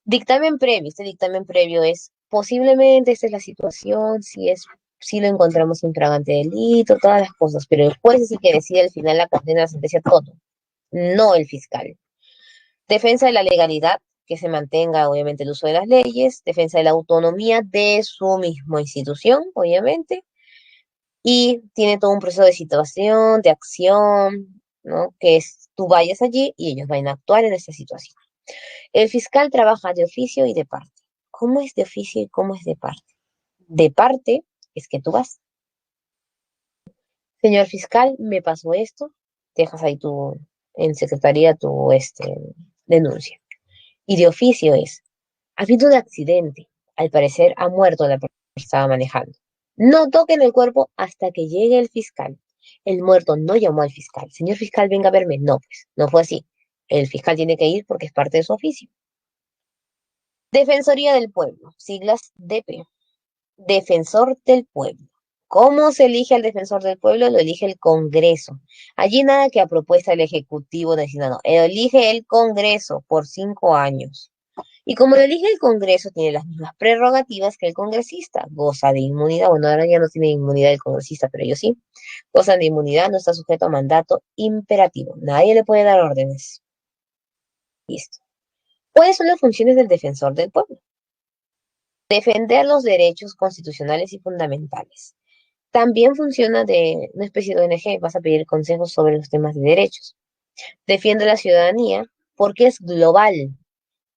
Dictamen previo. Este dictamen previo es posiblemente esta es la situación, si lo encontramos infragante delito, todas las cosas, pero el juez es el que decide al final la condena, la sentencia, todo, no el fiscal. Defensa de la legalidad, que se mantenga obviamente el uso de las leyes, defensa de la autonomía de su misma institución, obviamente, y tiene todo un proceso de situación, de acción, ¿no? Que es tú vayas allí y ellos van a actuar en esta situación. El fiscal trabaja de oficio y de parte. ¿Cómo es de oficio y cómo es de parte? De parte es que tú vas. Señor fiscal, me pasó esto. Dejas ahí en secretaría denuncia. Y de oficio es, ha habido un accidente. Al parecer ha muerto la persona que estaba manejando. No toquen el cuerpo hasta que llegue el fiscal. El muerto no llamó al fiscal. Señor fiscal, venga a verme. No, pues, no fue así. El fiscal tiene que ir porque es parte de su oficio. Defensoría del Pueblo, siglas DP. Defensor del Pueblo. ¿Cómo se elige al defensor del pueblo? Lo elige el Congreso. Allí nada que a propuesta del Ejecutivo decida, no. Lo elige el Congreso por 5 años. Y como lo elige el Congreso, tiene las mismas prerrogativas que el congresista. Goza de inmunidad. Bueno, ahora ya no tiene inmunidad el congresista, pero ellos sí. Gozan de inmunidad, no está sujeto a mandato imperativo. Nadie le puede dar órdenes. Listo. ¿Cuáles son las funciones del defensor del pueblo? Defender los derechos constitucionales y fundamentales. También funciona de una especie de ONG, vas a pedir consejos sobre los temas de derechos. Defiende a la ciudadanía porque es global.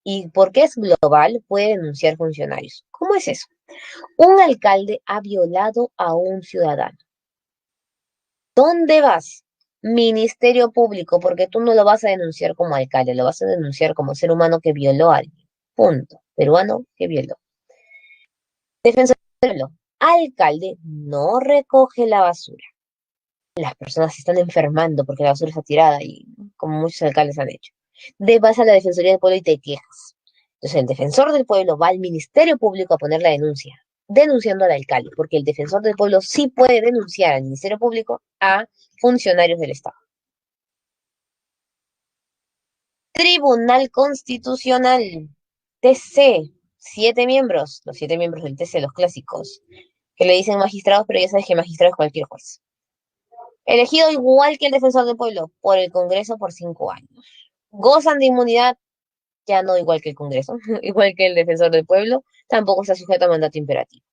Y porque es global, puede denunciar funcionarios. ¿Cómo es eso? Un alcalde ha violado a un ciudadano. ¿Dónde vas? Ministerio Público, porque tú no lo vas a denunciar como alcalde, lo vas a denunciar como ser humano que violó a alguien. Punto. Peruano que violó. Defensor del pueblo. Alcalde no recoge la basura. Las personas se están enfermando porque la basura está tirada y como muchos alcaldes han hecho. Vas a la Defensoría del Pueblo y te quejas. Entonces el defensor del pueblo va al Ministerio Público a poner la denuncia, denunciando al alcalde, porque el defensor del pueblo sí puede denunciar al Ministerio Público a funcionarios del Estado. Tribunal Constitucional, TC, 7 miembros, los 7 miembros del TC, los clásicos, que le dicen magistrados, pero ya sabes que magistrado es cualquier juez. Elegido igual que el defensor del pueblo por el Congreso por 5 años. Gozan de inmunidad, ya no igual que el Congreso, igual que el defensor del pueblo, tampoco está sujeto a mandato imperativo.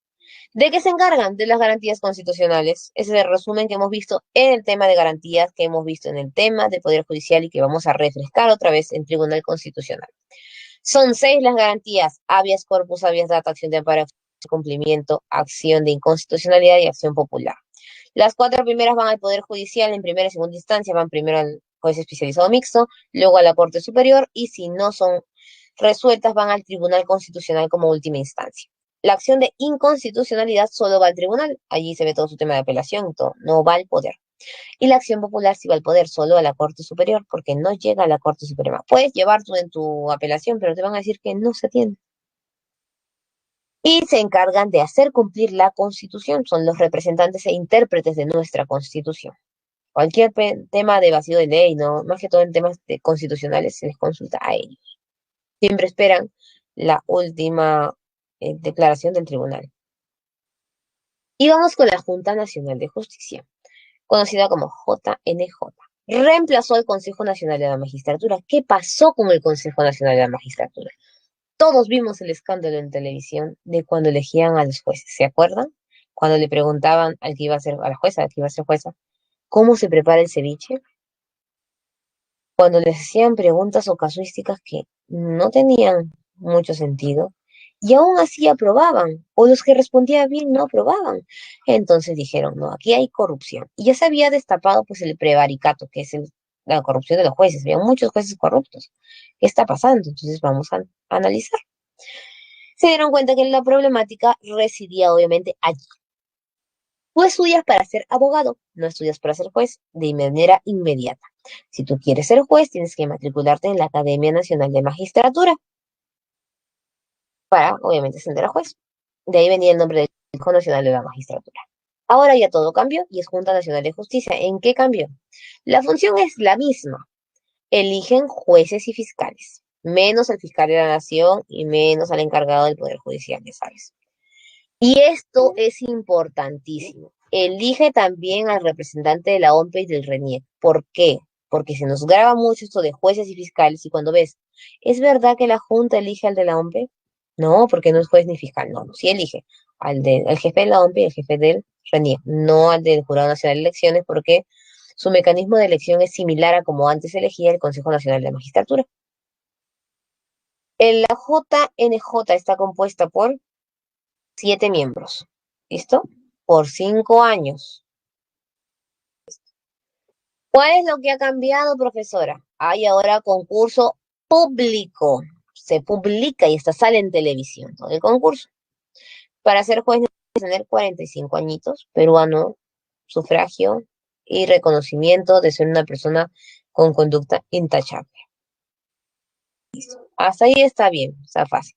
¿De qué se encargan? De las garantías constitucionales. Ese es el resumen que hemos visto en el tema de garantías, que hemos visto en el tema del Poder Judicial y que vamos a refrescar otra vez en Tribunal Constitucional. Son 6 las garantías: habeas corpus, habeas data, acción de amparo, cumplimiento, acción de inconstitucionalidad y acción popular. Las 4 primeras van al Poder Judicial en primera y segunda instancia, van primero al juez especializado mixto, luego a la Corte Superior y si no son resueltas van al Tribunal Constitucional como última instancia. La acción de inconstitucionalidad solo va al tribunal, allí se ve todo su tema de apelación, todo, no va al poder. Y la acción popular sí va al poder, solo a la Corte Superior, porque no llega a la Corte Suprema. Puedes llevar tú en tu apelación, pero te van a decir que no se atiende. Y se encargan de hacer cumplir la Constitución, son los representantes e intérpretes de nuestra Constitución. Cualquier tema de vacío de ley, ¿no? Más que todo en temas constitucionales, se les consulta a ellos. Siempre esperan la última declaración del tribunal. Y vamos con la Junta Nacional de Justicia, conocida como JNJ. Reemplazó al Consejo Nacional de la Magistratura. ¿Qué pasó con el Consejo Nacional de la Magistratura? Todos vimos el escándalo en televisión de cuando elegían a los jueces, ¿se acuerdan? Cuando le preguntaban al que iba a ser, a la jueza, al que iba a ser jueza, ¿cómo se prepara el ceviche? Cuando les hacían preguntas o casuísticas que no tenían mucho sentido, y aún así aprobaban, o los que respondían bien no aprobaban. Entonces dijeron, no, aquí hay corrupción. Y ya se había destapado pues el prevaricato, que es la corrupción de los jueces. Había muchos jueces corruptos. ¿Qué está pasando? Entonces vamos a analizar. Se dieron cuenta que la problemática residía obviamente allí. Tú estudias para ser abogado, no estudias para ser juez de manera inmediata. Si tú quieres ser juez, tienes que matricularte en la Academia Nacional de Magistratura para, obviamente, ascender a juez. De ahí venía el nombre del Consejo Nacional de la Magistratura. Ahora ya todo cambió y es Junta Nacional de Justicia. ¿En qué cambió? La función es la misma. Eligen jueces y fiscales. menos al fiscal de la nación y menos al encargado del Poder Judicial, ya sabes. Y esto es importantísimo. Elige también al representante de la OMPE y del RENIEC. ¿Por qué? Porque se nos graba mucho esto de jueces y fiscales y cuando ves, ¿es verdad que la Junta elige al de la OMPE? No, porque no es juez ni fiscal, no, sí elige al jefe de la OMPE y al jefe del RENIEC, no al del Jurado Nacional de Elecciones, porque su mecanismo de elección es similar a como antes elegía el Consejo Nacional de Magistratura. La JNJ está compuesta por 7 miembros. ¿Listo? Por 5 años. ¿Cuál es lo que ha cambiado, profesora? Hay ahora concurso público. Se publica y esta sale en televisión, todo el concurso. Para ser juez necesitas tener 45 añitos, peruano, sufragio y reconocimiento de ser una persona con conducta intachable. Hasta ahí está bien, está fácil.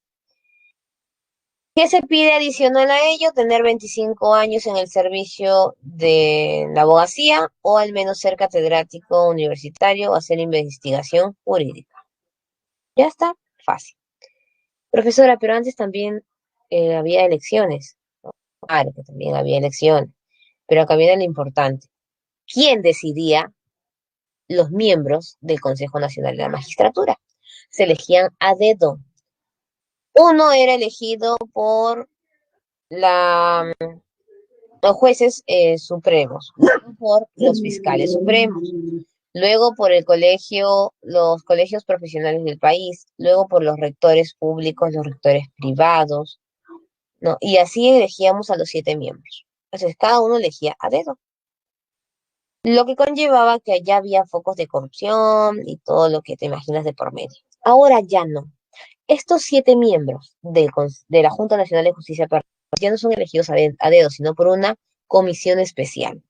¿Qué se pide adicional a ello? Tener 25 años en el servicio de la abogacía o al menos ser catedrático universitario o hacer investigación jurídica. Ya está, fácil. Profesora, pero antes también había elecciones. Claro que también había elecciones, pero acá viene lo importante. ¿Quién decidía los miembros del Consejo Nacional de la Magistratura? Se elegían a dedo. Uno era elegido por la los jueces supremos, luego por los fiscales supremos, luego por los colegios profesionales del país, luego por los rectores públicos, los rectores privados, ¿no? Y así elegíamos a los 7 miembros. Entonces, cada uno elegía a dedo, lo que conllevaba que allá había focos de corrupción y todo lo que te imaginas de por medio. Ahora ya no. Estos 7 miembros de la Junta Nacional de Justicia Penal ya no son elegidos a dedo, sino por una comisión especial.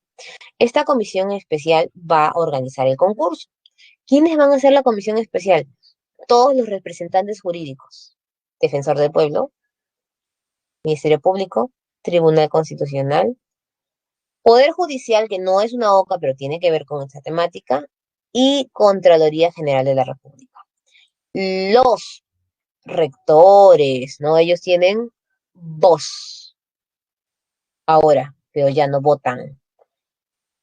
Esta comisión especial va a organizar el concurso. ¿Quiénes van a hacer la comisión especial? Todos los representantes jurídicos. Defensor del Pueblo, Ministerio Público, Tribunal Constitucional, Poder Judicial, que no es una OCA, pero tiene que ver con esta temática, y Contraloría General de la República. Los rectores, ¿no? Ellos tienen voz ahora, pero ya no votan.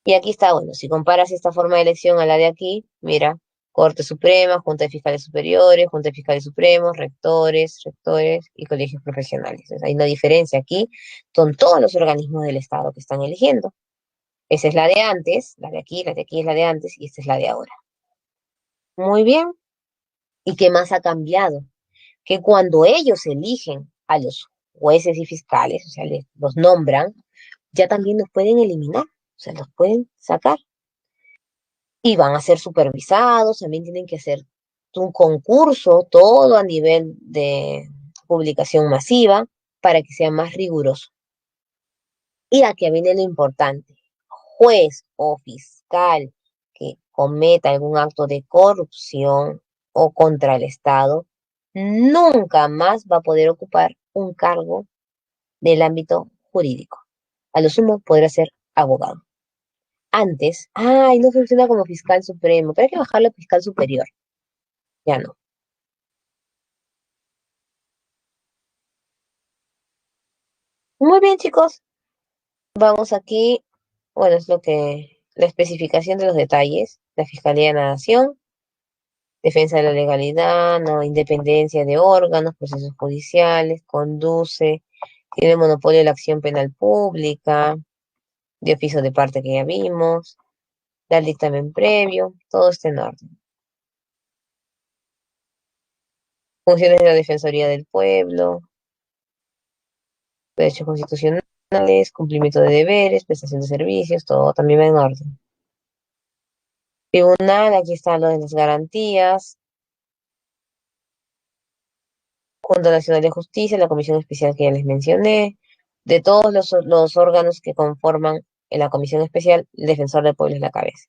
Y aquí está, bueno, si comparas esta forma de elección a la de aquí, mira, Corte Suprema, Junta de Fiscales Superiores, Junta de Fiscales Supremos, rectores y colegios profesionales. Entonces, hay una diferencia aquí. Son todos los organismos del Estado que están eligiendo. Esa es la de antes, la de aquí es la de antes y esta es la de ahora. Muy bien. ¿Y qué más ha cambiado? Que cuando ellos eligen a los jueces y fiscales, o sea, los nombran, ya también los pueden eliminar, o sea, los pueden sacar. Y van a ser supervisados, también tienen que hacer un concurso, todo a nivel de publicación masiva, para que sea más riguroso. Y aquí viene lo importante, juez o fiscal que cometa algún acto de corrupción o contra el Estado, nunca más va a poder ocupar un cargo del ámbito jurídico. A lo sumo podrá ser abogado. Antes, ay, no funciona como fiscal supremo, pero hay que bajarlo a fiscal superior. Ya no. Muy bien, chicos. Vamos aquí. Bueno, es la especificación de los detalles. La Fiscalía de la Nación, defensa de la legalidad, no, independencia de órganos, procesos judiciales, conduce, tiene monopolio de la acción penal pública, de oficio de parte que ya vimos, da el dictamen previo, todo está en orden. Funciones de la Defensoría del Pueblo, derechos constitucionales, cumplimiento de deberes, prestación de servicios, todo también va en orden. Tribunal, aquí está lo de las garantías, Junta Nacional de Justicia, la Comisión Especial que ya les mencioné, de todos los órganos que conforman en la Comisión Especial, el Defensor del Pueblo es la cabeza.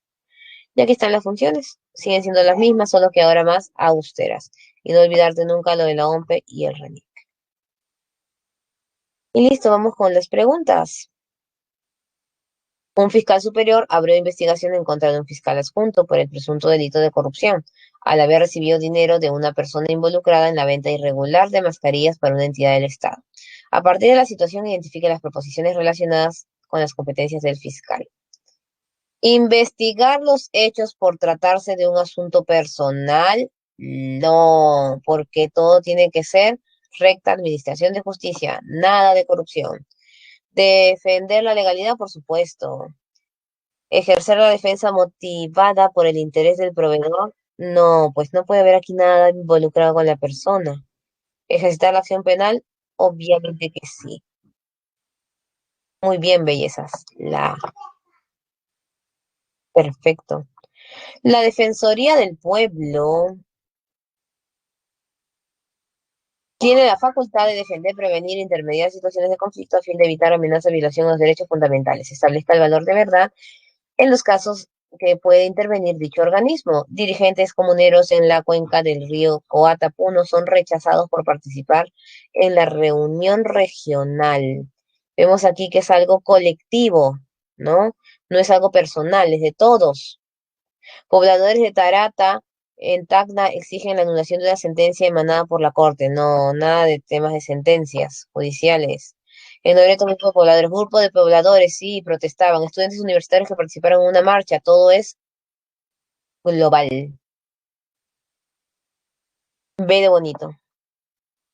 Y aquí están las funciones, siguen siendo las mismas, solo que ahora más austeras. Y no olvidarte nunca lo de la OMPE y el RENIC. Y listo, vamos con las preguntas. Un fiscal superior abrió investigación en contra de un fiscal adjunto por el presunto delito de corrupción, al haber recibido dinero de una persona involucrada en la venta irregular de mascarillas para una entidad del Estado. A partir de la situación, identifique las proposiciones relacionadas con las competencias del fiscal. Investigar los hechos por tratarse de un asunto personal, no, porque todo tiene que ser recta administración de justicia, nada de corrupción. Defender la legalidad, por supuesto. Ejercer la defensa motivada por el interés del proveedor, no, pues no puede haber aquí nada involucrado con la persona. Ejercitar la acción penal, obviamente que sí. Muy bien, bellezas. Perfecto. La Defensoría del Pueblo tiene la facultad de defender, prevenir e intermediar situaciones de conflicto a fin de evitar amenaza o violación de los derechos fundamentales. Establezca el valor de verdad en los casos que puede intervenir dicho organismo. Dirigentes comuneros en la cuenca del río Coatapuno son rechazados por participar en la reunión regional. Vemos aquí que es algo colectivo, ¿no? No es algo personal, es de todos. Pobladores de Tarata, en Tacna, exigen la anulación de una sentencia emanada por la Corte. No, nada de temas de sentencias judiciales. En Loreto, grupo de pobladores, sí, protestaban. Estudiantes universitarios que participaron en una marcha. Todo es global. Ve de bonito.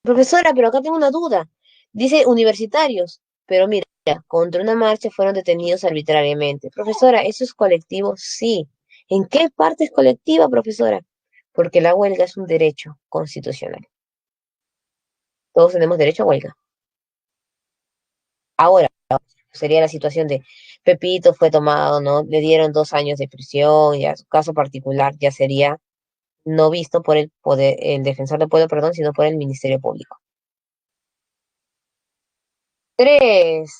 Profesora, pero acá tengo una duda. Dice universitarios, pero mira, contra una marcha fueron detenidos arbitrariamente. Profesora, ¿eso es colectivo? Sí. ¿En qué parte es colectiva, profesora? Porque la huelga es un derecho constitucional. Todos tenemos derecho a huelga. Ahora, sería la situación de Pepito fue tomado, ¿no? Le dieron 2 años de prisión, ya su caso particular ya sería no visto por el poder, el defensor del pueblo, perdón, sino por el Ministerio Público. 3.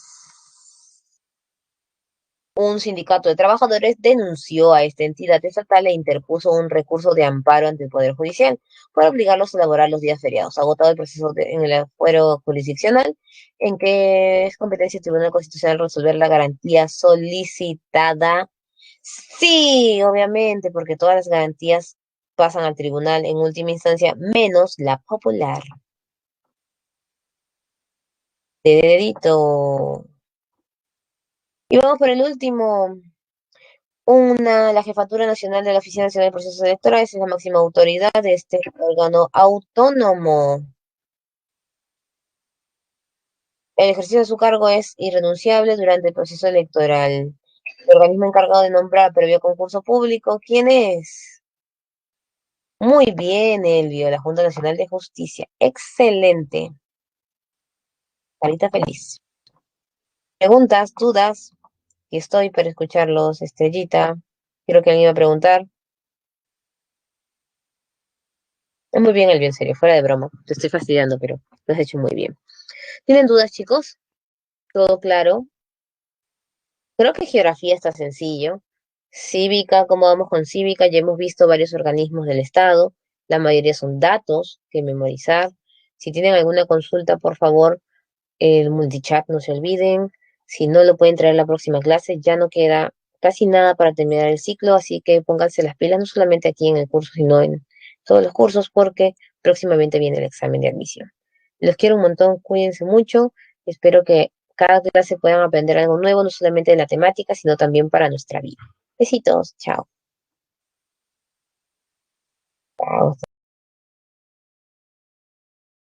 Un sindicato de trabajadores denunció a esta entidad estatal e interpuso un recurso de amparo ante el Poder Judicial para obligarlos a elaborar los días feriados. Agotado el proceso en el fuero jurisdiccional, en que es competencia del Tribunal Constitucional resolver la garantía solicitada. Sí, obviamente, porque todas las garantías pasan al tribunal en última instancia, menos la popular. De dedito. Y vamos por el último. La Jefatura Nacional de la Oficina Nacional de Procesos Electorales es la máxima autoridad de este órgano autónomo. El ejercicio de su cargo es irrenunciable durante el proceso electoral. El organismo encargado de nombrar previo concurso público, ¿quién es? Muy bien, Elvio, la Junta Nacional de Justicia. Excelente. Carita feliz. Preguntas, dudas. Y estoy para escucharlos, Estrellita. Quiero que alguien iba a preguntar. Es muy bien, Elvio, en serio, fuera de broma. Te estoy fastidiando, pero lo has hecho muy bien. ¿Tienen dudas, chicos? ¿Todo claro? Creo que geografía está sencillo. Cívica, ¿cómo vamos con cívica? Ya hemos visto varios organismos del Estado. La mayoría son datos que memorizar. Si tienen alguna consulta, por favor, el multichat no se olviden. Si no, lo pueden traer la próxima clase. Ya no queda casi nada para terminar el ciclo, así que pónganse las pilas, no solamente aquí en el curso, sino en todos los cursos, porque próximamente viene el examen de admisión. Los quiero un montón, cuídense mucho. Espero que cada clase puedan aprender algo nuevo, no solamente de la temática, sino también para nuestra vida. Besitos, chao. Chao.